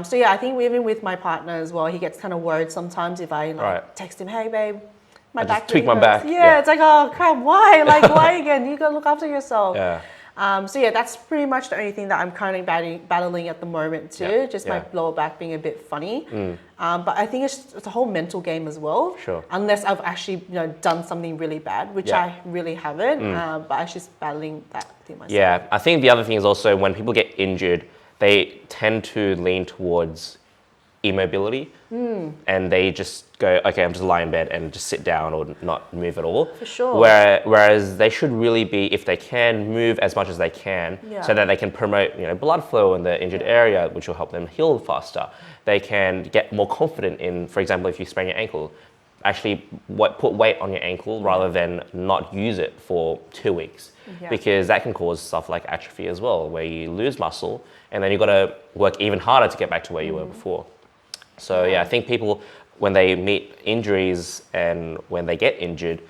So I think even with my partner as well, he gets kind of worried sometimes if I text him, hey babe, my back. Just tweak my back. Yeah, it's like, oh crap, why? Like why again? You gotta look after yourself. Yeah. So that's pretty much the only thing that I'm currently battling at the moment too. Just my lower back being a bit funny. But I think it's a whole mental game as well. Sure. Unless I've actually done something really bad, which I really haven't. But I was just battling that thing myself. Yeah, I think the other thing is also when people get injured, they tend to lean towards immobility and they just go, okay, I'm just lie in bed and just sit down or not move at all. For sure. Whereas they should really be, if they can, move as much as they can so that they can promote blood flow in the injured area, which will help them heal faster. They can get more confident in, for example, if you sprain your ankle, actually put weight on your ankle rather than not use it for 2 weeks. Because that can cause stuff like atrophy as well, where you lose muscle and then you've got to work even harder to get back to where you were before. So I think people, when they meet injuries and when they get injured,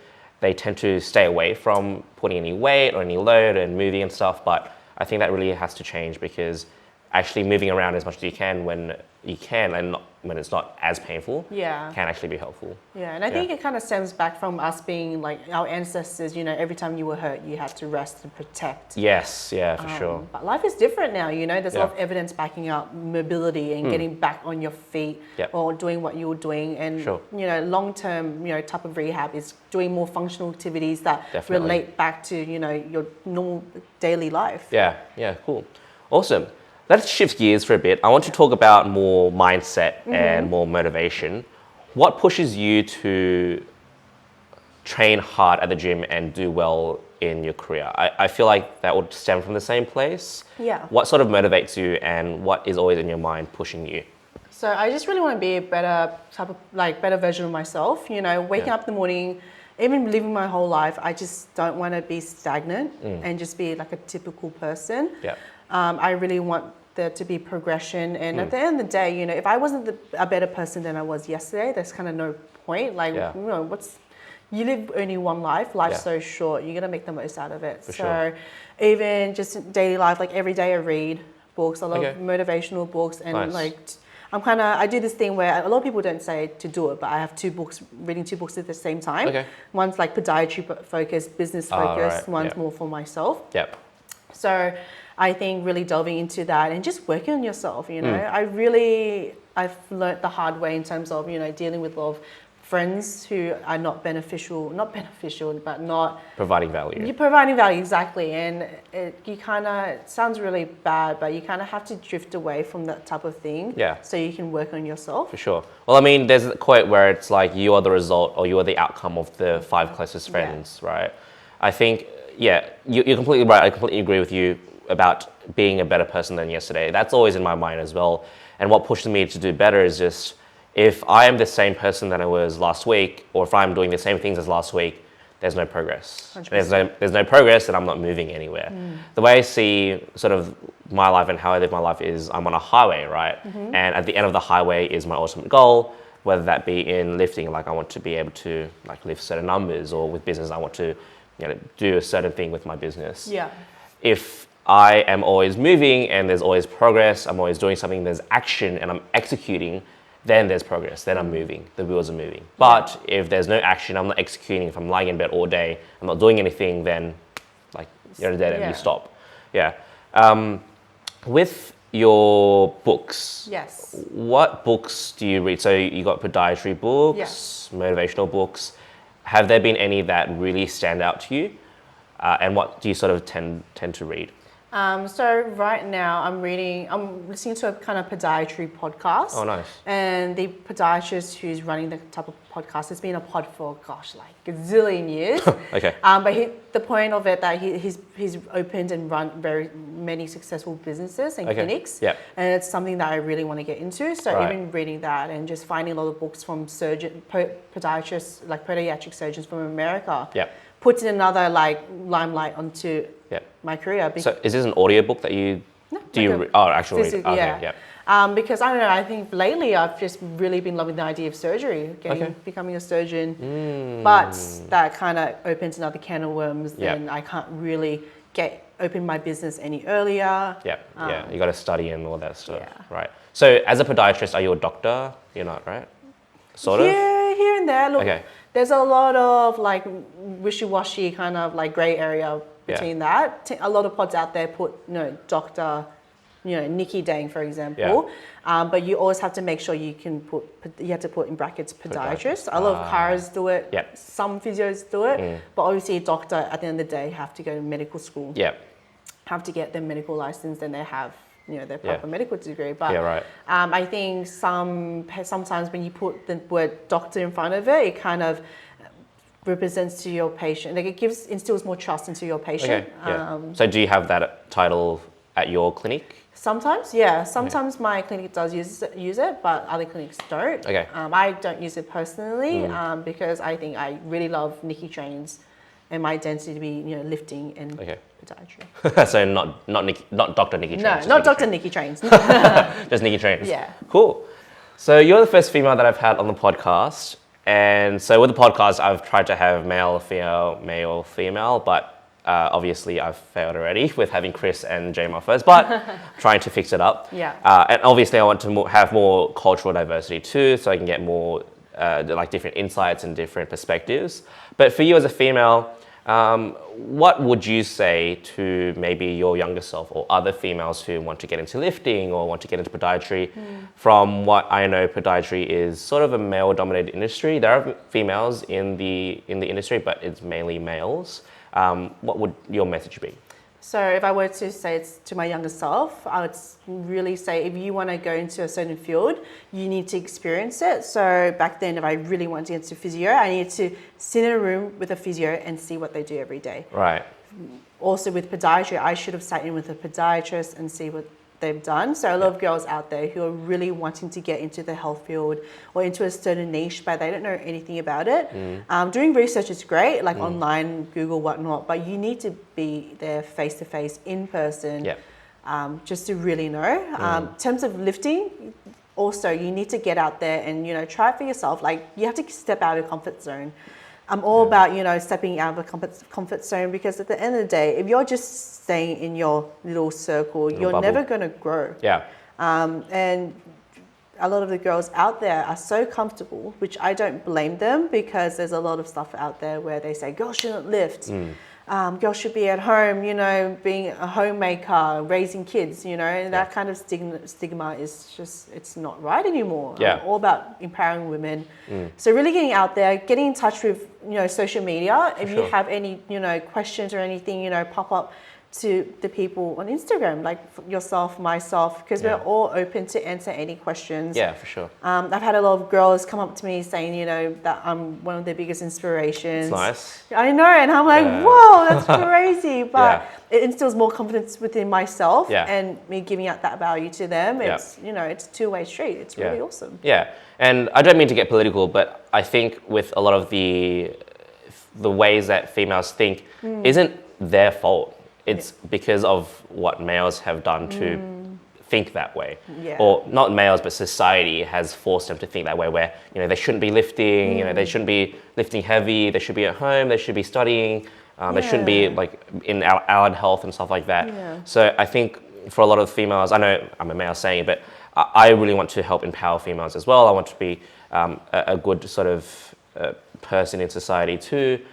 they tend to stay away from putting any weight or any load and moving and stuff. But I think that really has to change because actually moving around as much as you can when you can and when it's not as painful can actually be helpful. Yeah, and I think it kind of stems back from us being like our ancestors, every time you were hurt, you had to rest and protect. Yes, yeah, for sure. But life is different now, there's a lot of evidence backing up mobility and getting back on your feet or doing what you were doing. And, long-term, type of rehab is doing more functional activities that relate back to, your normal daily life. Yeah, cool. Awesome. Let's shift gears for a bit. I want to talk about more mindset and more motivation. What pushes you to train hard at the gym and do well in your career? I feel like that would stem from the same place. Yeah. What sort of motivates you and what is always in your mind pushing you? So I just really want to be a better version of myself. Waking up in the morning, even living my whole life, I just don't want to be stagnant and just be like a typical person. Yeah. I really want there to be progression. And at the end of the day, if I wasn't a better person than I was yesterday, there's kind of no point. Like, you live only one life. Life's so short. You're going to make the most out of it. Even just daily life, like every day I read books. I love motivational books. And I do this thing where a lot of people don't say to do it, but I have reading two books at the same time. One's like podiatry focused, business focused. One's more for myself. So I think really delving into that and just working on yourself, I've learnt the hard way in terms of, dealing with a lot of friends who are not beneficial, but not providing value. You're providing value, exactly. And it sounds really bad, but you kind of have to drift away from that type of thing so you can work on yourself. For sure. Well, I mean, there's a quote where it's like, you are the result or you are the outcome of the 5 closest friends, right? I think, you're completely right. I completely agree with you about being a better person than yesterday. That's always in my mind as well. And what pushes me to do better is just, if I am the same person that I was last week, or if I'm doing the same things as last week, there's no progress. 100%. There's no progress and I'm not moving anywhere. The way I see sort of my life and how I live my life is I'm on a highway, right? And at the end of the highway is my ultimate goal, whether that be in lifting, like I want to be able to lift certain numbers, or with business, I want to do a certain thing with my business. If I am always moving and there's always progress, I'm always doing something, there's action and I'm executing, then there's progress, then I'm moving, the wheels are moving. But if there's no action, I'm not executing, if I'm lying in bed all day, I'm not doing anything, then you're at a dead end, you stop. With your books, what books do you read? So you got podiatry books, motivational books. have there been any that really stand out to you? And what do you sort of tend to read? So right now I'm listening to a kind of podiatry podcast. Oh, nice. And the podiatrist who's running the type of podcast has been a pod for, like a zillion years. Okay. But the point of it that he's opened and run very many successful businesses and clinics. Yeah. And it's something that I really want to get into. So even reading that and just finding a lot of books from podiatrists, like podiatric surgeons from America. Yeah. Puts another like limelight onto my career. So is this an audiobook that you actual read? Okay, yeah. Because I don't know, I think lately I've just really been loving the idea of surgery, becoming a surgeon. But that kind of opens another can of worms. Then I can't really open my business any earlier. Yeah, you got to study and all that stuff, right? So as a podiatrist, are you a doctor? You're not, right? Sort of? Here and there. Look, there's a lot of like wishy-washy kind of like grey area between that. A lot of pods out there put, doctor, Nicki Dang, for example. But you always have to make sure you have to put in brackets podiatrist. A lot of chiros do it. Some physios do it. But obviously a doctor, at the end of the day, have to go to medical school. Have to get their medical license, then they have their proper medical degree. But I think sometimes when you put the word doctor in front of it, it kind of represents to your patient. Like it instills more trust into your patient. So do you have that title at your clinic? Sometimes, yeah. Sometimes my clinic does use it, but other clinics don't. I don't use it personally because I think I really love Nicki Trains and my identity to be lifting and podiatry. So not Dr. Nicki Trains. No, not Dr. Nicki Trains. Just Nicki Trains. Yeah. Cool. So you're the first female that I've had on the podcast. And so with the podcast, I've tried to have male, female, but obviously I've failed already with having Chris and Jamal first, but trying to fix it up. And obviously I want to have more cultural diversity too, so I can get more like different insights and different perspectives. But for you as a female, what would you say to maybe your younger self or other females who want to get into lifting or want to get into podiatry? From what I know, podiatry is sort of a male-dominated industry. There are females in the industry, but it's mainly males. What would your message be? So if I were to say it to my younger self, I would really say if you want to go into a certain field, you need to experience it. So back then, if I really wanted to get into physio, I needed to sit in a room with a physio and see what they do every day. Right. Also with podiatry, I should have sat in with a podiatrist and see what they've done. So a lot of girls out there who are really wanting to get into the health field or into a certain niche, but they don't know anything about it. Doing research is great, like online, Google, whatnot, but you need to be there face-to-face, in person, just to really know. In terms of lifting, also, you need to get out there and, try it for yourself. Like, you have to step out of your comfort zone. I'm all about, stepping out of a comfort zone, because at the end of the day, if you're just staying in your little circle, you're bubble. never going to grow. And a lot of the girls out there are so comfortable, which I don't blame them, because there's a lot of stuff out there where they say girls shouldn't lift. Girls should be at home, being a homemaker, raising kids, and that kind of stigma is just, it's not right anymore. I'm all about empowering women. So really getting out there, getting in touch with, social media. If you have any, questions or anything, pop up to the people on Instagram, like yourself, myself, because we're all open to answer any questions. Yeah, for sure. I've had a lot of girls come up to me saying, that I'm one of their biggest inspirations. That's nice. I know, and I'm like, whoa, that's crazy. But it instills more confidence within myself, and me giving out that value to them. It's, it's a two-way street. It's really awesome. Yeah, and I don't mean to get political, but I think with a lot of the ways that females think isn't their fault. It's because of what males have done to think that way. Or not males, but society has forced them to think that way, where, they shouldn't be lifting, they shouldn't be lifting heavy, they should be at home, they should be studying, they shouldn't be like in allied health and stuff like that. So I think for a lot of females, I know I'm a male saying it, but I really want to help empower females as well. I want to be a good sort of person in society too.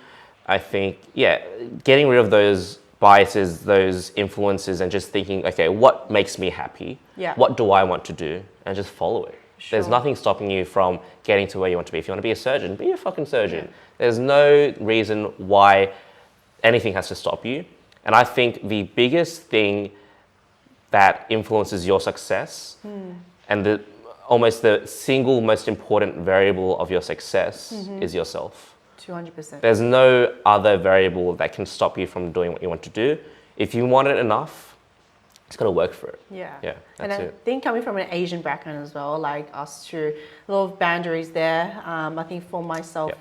I think, getting rid of those biases, those influences, and just thinking, okay, what makes me happy? What do I want to do? And just follow it. There's Sure. nothing stopping you from getting to where you want to be. If you want to be a surgeon, be a fucking surgeon. There's no reason why anything has to stop you. And I think the biggest thing that influences your success and almost the single most important variable of your success is yourself. 200%. There's no other variable that can stop you from doing what you want to do. If you want it enough, it's got to work for it. Yeah. Yeah, And that's I it. think coming from an Asian background as well, like us too, a lot of boundaries there. I think for myself,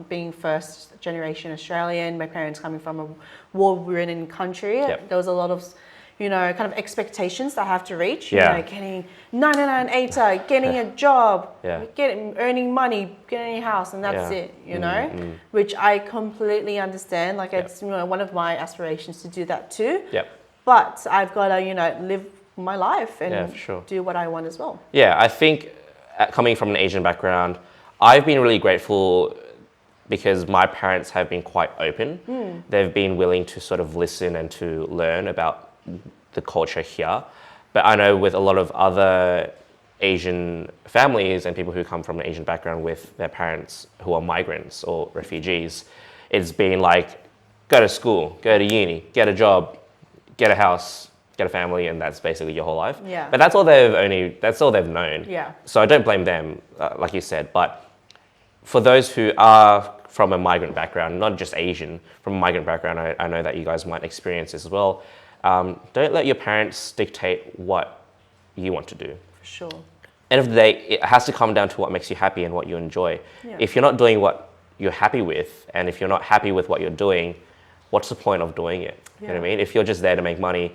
being first generation Australian, my parents coming from a war-ridden country, there was a lot of, kind of expectations that I have to reach. Getting 99 ATA, getting a job, earning money, getting a house, and that's it. Which I completely understand. Like it's one of my aspirations to do that too. But I've got to live my life and do what I want as well. Yeah, I think coming from an Asian background, I've been really grateful because my parents have been quite open. They've been willing to sort of listen and to learn about the culture here. But I know with a lot of other Asian families and people who come from an Asian background with their parents who are migrants or refugees, it's been like, go to school, go to uni, get a job, get a house, get a family, and that's basically your whole life. Yeah. But that's all they've known. Yeah. So I don't blame them, like you said. But for those who are from a migrant background, not just Asian, from a migrant background, I know that you guys might experience this as well. Don't let your parents dictate what you want to do. For sure. End of the day, it has to come down to what makes you happy and what you enjoy. Yeah. If you're not doing what you're happy with, and if you're not happy with what you're doing, what's the point of doing it? You know what I mean? If you're just there to make money,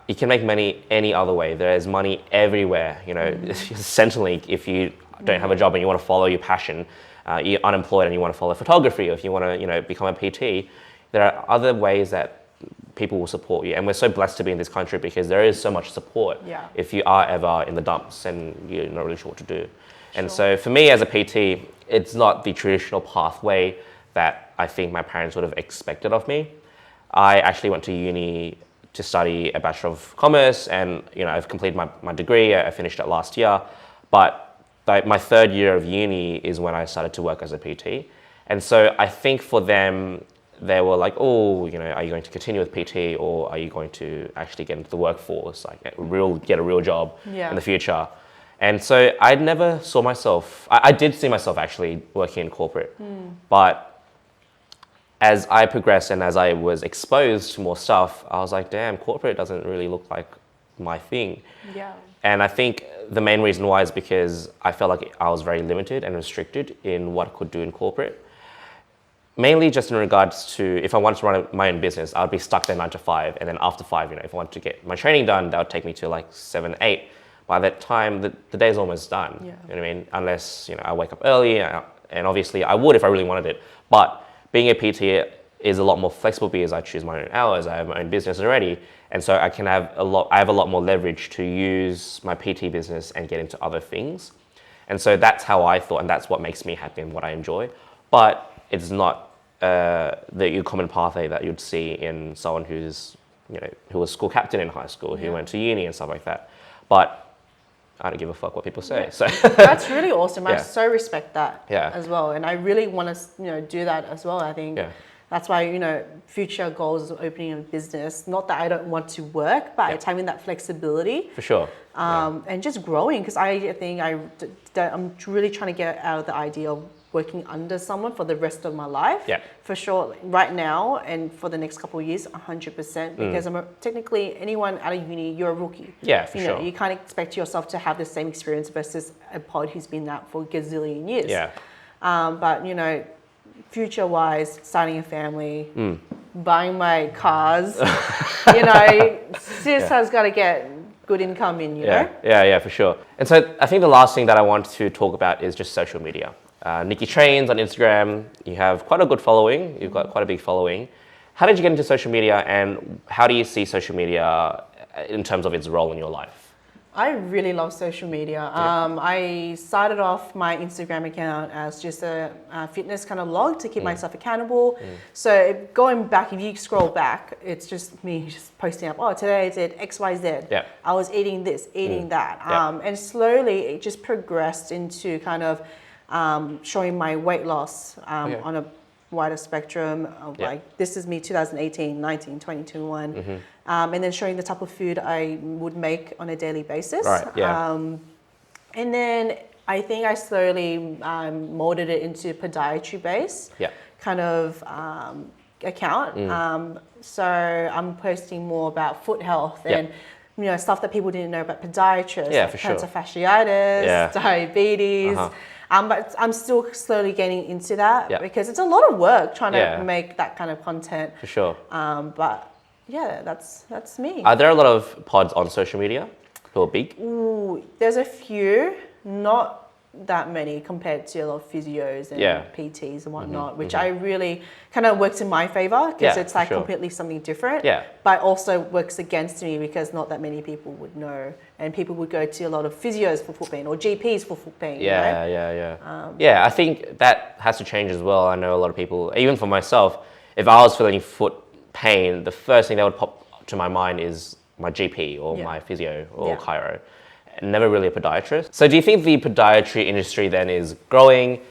you can make money any other way. There's money everywhere. Centrelink, if you don't have a job and you want to follow your passion, you're unemployed and you want to follow photography, or if you want to, become a PT, there are other ways that people will support you. And we're so blessed to be in this country because there is so much support if you are ever in the dumps and you're not really sure what to do. And so for me as a PT, it's not the traditional pathway that I think my parents would have expected of me. I actually went to uni to study a Bachelor of Commerce, and I've completed my degree. I finished it last year, but my third year of uni is when I started to work as a PT. And so I think for them, they were like, oh, are you going to continue with PT, or are you going to actually get into the workforce, like get a real job in the future? And so I never saw myself, I did see myself actually working in corporate, but as I progressed and as I was exposed to more stuff, I was like, damn, corporate doesn't really look like my thing. Yeah. And I think the main reason why is because I felt like I was very limited and restricted in what I could do in corporate. Mainly just in regards to, if I wanted to run my own business, I would be stuck there 9 to 5. And then after 5, if I wanted to get my training done, that would take me to like 7, 8. By that time, the day's almost done. Yeah. You know what I mean? Unless, I wake up early, and obviously I would if I really wanted it. But being a PT is a lot more flexible because I choose my own hours. I have my own business already. And so I have a lot more leverage to use my PT business and get into other things. And so that's how I thought, and that's what makes me happy and what I enjoy. But it's not the common pathway that you'd see in someone who's, who was school captain in high school, who went to uni and stuff like that. But I don't give a fuck what people say. So that's really awesome. I so respect that as well. And I really want to, do that as well. I think that's why, future goals is opening a business. Not that I don't want to work, but it's having that flexibility. For sure. And just growing, because I think I'm really trying to get out of the idea of working under someone for the rest of my life. Yeah. For sure, right now and for the next couple of years, 100%. Because technically, anyone out of uni, you're a rookie. Yeah, for sure. You can't expect yourself to have the same experience versus a pod who's been that for a gazillion years. Yeah. But, future-wise, starting a family, buying my cars, sis has got to get good income in, you know? Yeah, for sure. And so I think the last thing that I want to talk about is just social media. Nicki Trains on Instagram, you have quite a good following. You've got quite a big following. How did you get into social media, and how do you see social media in terms of its role in your life? I really love social media. I started off my Instagram account as just a fitness kind of log to keep myself accountable. So going back, if you scroll back, it's just me just posting up, oh, today I did X, Y, Z. I was eating this, eating that. And slowly it just progressed into kind of showing my weight loss on a wider spectrum of like, this is me 2018, 19, 20, 21. And then showing the type of food I would make on a daily basis. And then I think I slowly molded it into podiatry base kind of account. So I'm posting more about foot health and stuff that people didn't know about podiatrists, like plantar fasciitis, diabetes. But I'm still slowly getting into that because it's a lot of work trying to make that kind of content. For sure. But yeah, that's me. Are there a lot of pods on social media who are big? Ooh, there's a few, not that many compared to a lot of physios and PTs and whatnot, which I really kind of works in my favor because it's like completely something different. But also works against me because not that many people would know, and people would go to a lot of physios for foot pain or GPs for foot pain. Yeah, I think that has to change as well. I know a lot of people, even for myself, if I was feeling foot pain, the first thing that would pop to my mind is my GP or my physio or chiro. Never really a podiatrist. So do you think the podiatry industry then is growing?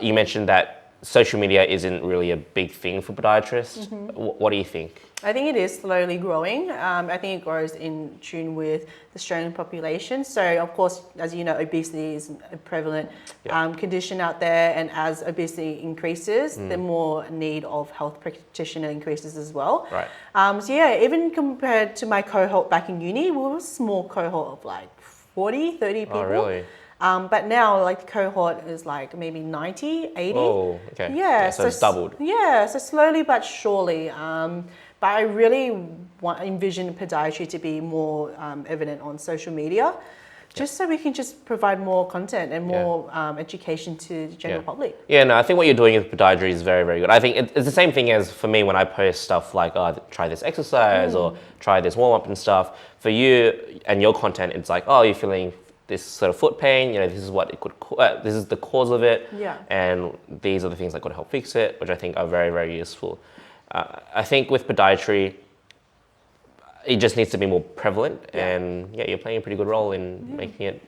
You mentioned that social media isn't really a big thing for podiatrists. What do you think? I think it is slowly growing. I think it grows in tune with the Australian population. So of course, as you know, obesity is a prevalent condition out there, and as obesity increases, the more need of health practitioner increases as well. So yeah, even compared to my cohort back in uni, we were a small cohort of like 40, 30 people. Oh, really? But now, like, the cohort is like maybe 90, 80. Oh, okay. Yeah, so it's doubled. Yeah, so slowly but surely. But I really envision podiatry to be more evident on social media, just so we can just provide more content and more education to the general public. Yeah, no, I think what you're doing with podiatry is very, very good. I think it's the same thing as for me when I post stuff like, oh, try this exercise or try this warm-up and stuff. For you and your content, it's like, oh, you're feeling this sort of foot pain, this is what it could, this is the cause of it. And these are the things that could help fix it, which I think are very, very useful. I think with podiatry, it just needs to be more prevalent, and you're playing a pretty good role in making it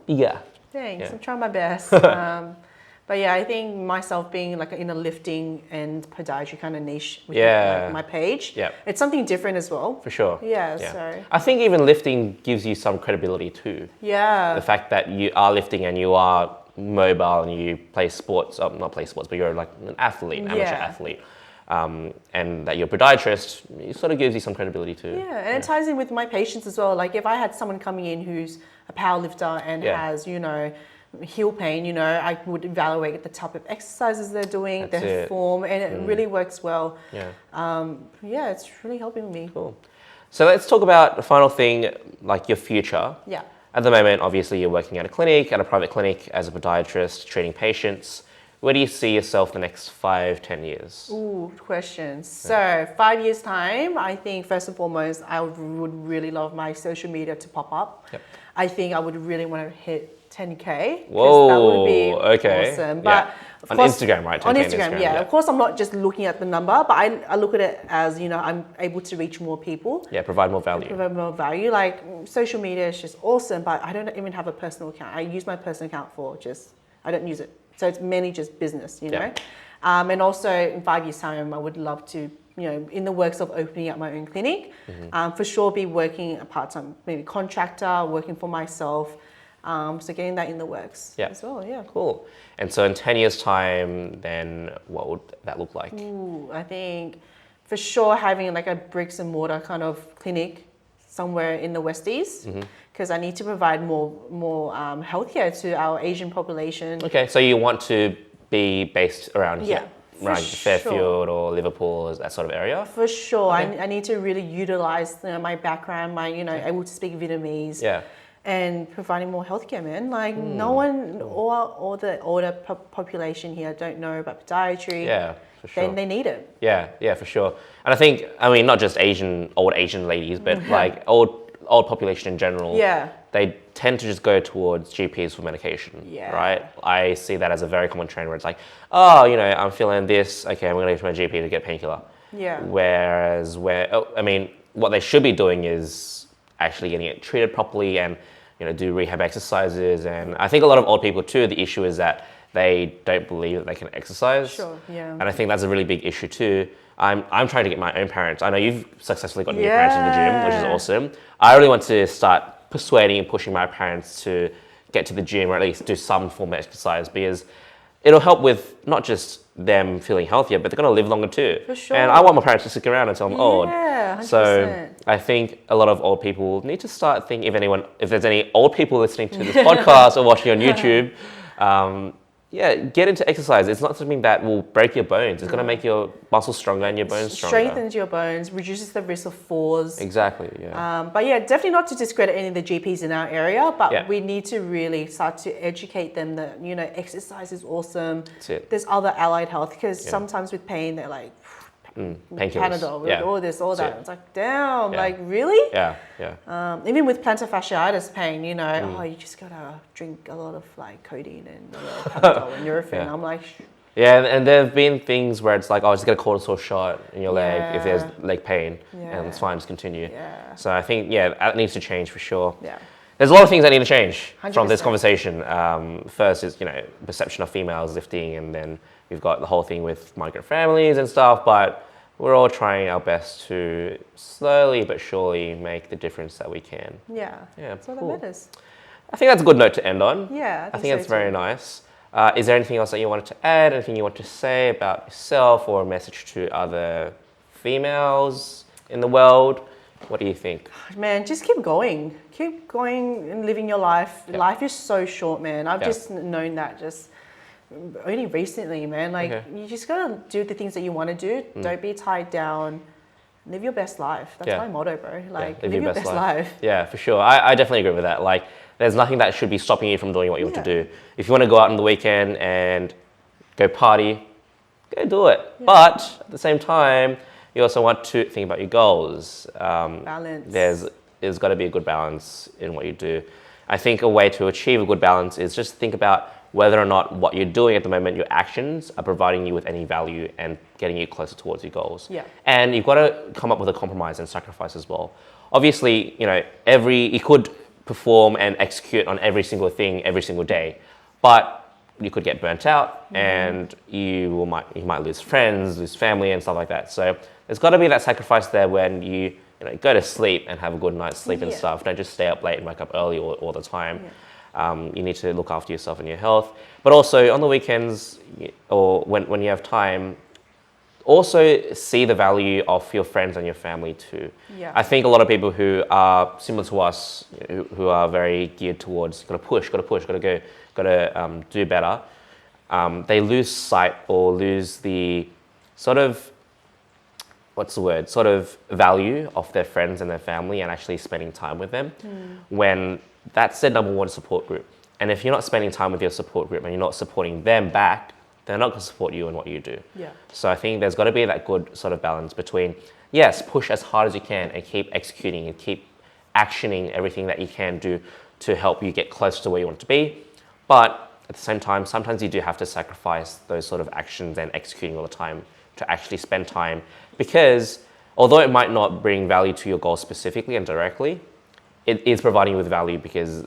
bigger. Thanks, I'm trying my best. But yeah, I think myself being like in a lifting and podiatry kind of niche with like my page, it's something different as well. For sure. So I think even lifting gives you some credibility too. The fact that you are lifting and you are mobile and you play sports, not play sports, but you're like an athlete, amateur athlete. And that you're a podiatrist, it sort of gives you some credibility too. And it ties in with my patients as well. Like if I had someone coming in who's a powerlifter and has, heel pain, I would evaluate the type of exercises they're doing, their form, and it really works well. It's really helping me. Cool. So let's talk about the final thing, like your future. At the moment, obviously you're working at a private clinic as a podiatrist, treating patients. Where do you see yourself the next 5-10 years? Ooh, questions. So 5 years time, I think first and foremost, I would really love my social media to pop up. I think I would really want to hit 10K. Whoa, that would be awesome. But on Instagram, right? On Instagram, Of course, I'm not just looking at the number, but I look at it as, I'm able to reach more people. Provide more value. Like social media is just awesome, but I don't even have a personal account. I use my personal account for I don't use it. So it's mainly just business, And also in 5 years time, I would love to, in the works of opening up my own clinic, for sure be working a part-time, maybe contractor, working for myself. So getting that in the works as well, Cool. And so in 10 years time, then what would that look like? Ooh, I think for sure having like a bricks and mortar kind of clinic somewhere in the Westies, because I need to provide more healthcare to our Asian population. Okay, so you want to be based around here? Around Fairfield or Liverpool, that sort of area? For sure. Okay. I need to really utilize my background, my, able to speak Vietnamese. And providing more healthcare, man. Like no one, all the older population here don't know about podiatry. For sure. They need it. Yeah, for sure. And I think, not just old Asian ladies, but like old population in general. they tend to just go towards GPs for medication, Yeah. right? I see that as a very common trend where it's like, oh, I'm feeling this, okay, I'm gonna go to my GP to get painkiller. Yeah. Whereas what they should be doing is actually getting it treated properly and, do rehab exercises. And I think a lot of old people too, the issue is that they don't believe that they can exercise. Sure, yeah. And I think that's a really big issue too. I'm trying to get my own parents. I know you've successfully gotten your parents in the gym, which is awesome. I really want to start persuading and pushing my parents to get to the gym or at least do some form of exercise, because it'll help with not just them feeling healthier, but they're going to live longer too. For sure. And I want my parents to stick around until I'm old. Yeah, 100%. So I think a lot of old people need to start thinking, if there's any old people listening to this podcast or watching on YouTube, get into exercise. It's not something that will break your bones. It's going to make your muscles stronger and your bones stronger. Strengthens your bones, reduces the risk of falls. Exactly, yeah. But yeah, definitely not to discredit any of the GPs in our area, but Yeah. we need to really start to educate them that, exercise is awesome. That's it. There's other allied health, because sometimes with pain, they're like, Painkillers. Panadol, Yeah. all this, all That's that. it. It's like, damn, Yeah. like, really? Yeah. Even with plantar fasciitis pain, you just gotta drink a lot of like codeine and Panadol and Nurofen. Yeah. I'm like, Yeah, and there have been things where it's like, just get a cortisol shot in your leg if there's Yeah. leg pain, Yeah. and it's fine, just continue. Yeah. So I think, that needs to change for sure. yeah. There's a lot of things that need to change from this 100%. conversation. First is, perception of females lifting, and then we've got the whole thing with migrant families and stuff, but we're all trying our best to slowly but surely make the difference that we can. Yeah. Yeah, That's all cool. that matters. I think that's a good note to end on. Yeah, I think so that's very too. nice. Is there anything else that you wanted to add? Anything you want to say about yourself, or a message to other females in the world? What do you think? Man, just keep going. Keep going and living your life. Yeah. Life is so short, man. I've Yeah. just known that just only recently, man. Like, Okay. you just gotta do the things that you want to do. Don't be tied down. Live your best life. That's Yeah. my motto, bro. Like, live live your best life. Yeah, for sure. I definitely agree with that. Like, there's nothing that should be stopping you from doing what you want to do. If you want to go out on the weekend and go party, go do it. But at the same time, you also want to think about your goals. Balance. There's got to be a good balance in what you do. I think a way to achieve a good balance is just think about whether or not what you're doing at the moment, your actions, are providing you with any value and getting you closer towards your goals. Yeah. And you've got to come up with a compromise and sacrifice as well. Obviously, you could perform and execute on every single thing every single day, but you could get burnt out, and you might lose friends, lose family, and stuff like that. So there's got to be that sacrifice there when you go to sleep and have a good night's sleep and Yeah. stuff. Don't just stay up late and wake up early all the time. You need to look after yourself and your health, but also on the weekends or when you have time, also see the value of your friends and your family too. Yeah. I think a lot of people who are similar to us, who are very geared towards gotta push, gotta go, gotta do better, they lose sight or lose the sort of value of their friends and their family and actually spending time with them when that's their number one support group. And if you're not spending time with your support group and you're not supporting them back, they're not going to support you in what you do. Yeah. So I think there's got to be that good sort of balance between, yes, push as hard as you can and keep executing and keep actioning everything that you can do to help you get closer to where you want to be. But at the same time, sometimes you do have to sacrifice those sort of actions and executing all the time to actually spend time, because although it might not bring value to your goal specifically and directly, it is providing you with value because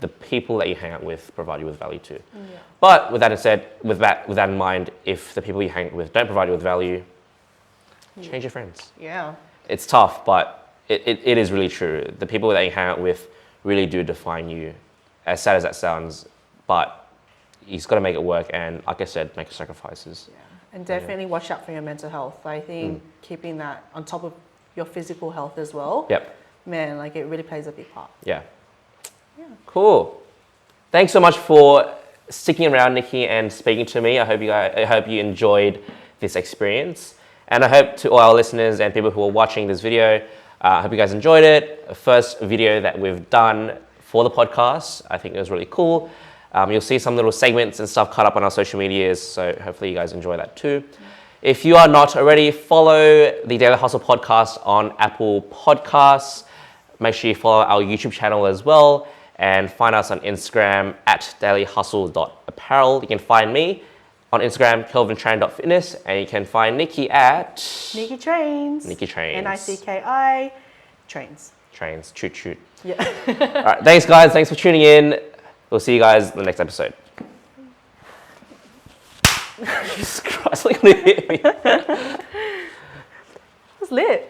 the people that you hang out with provide you with value too. Yeah. But with that said, with that in mind, if the people you hang with don't provide you with value, change your friends. Yeah. It's tough, but it is really true. The people that you hang out with really do define you, as sad as that sounds, but you've got to make it work, and like I said, make sacrifices. Yeah. And definitely watch out for your mental health. I think keeping that on top of your physical health as well. Yep. Man, like, it really plays a big part. Yeah. Cool. Thanks so much for sticking around, Nicki, and speaking to me. I hope you enjoyed this experience, and I hope to all our listeners and people who are watching this video, I hope you guys enjoyed it. First video that we've done for the podcast. I think it was really cool. You'll see some little segments and stuff cut up on our social medias, so hopefully you guys enjoy that too. If you are not already, follow the Daily Hustle podcast on Apple Podcasts. Make sure you follow our YouTube channel as well. and find us on Instagram at dailyhustle.apparel. You can find me on Instagram, kelvintran.fitness, and you can find Nicki at Nicki Trains. Nicki Trains. Nicki Trains. Trains, choot choot. Yeah. All right, thanks guys. Thanks for tuning in. We'll see you guys in the next episode. Jesus Christ, look at me. It's lit.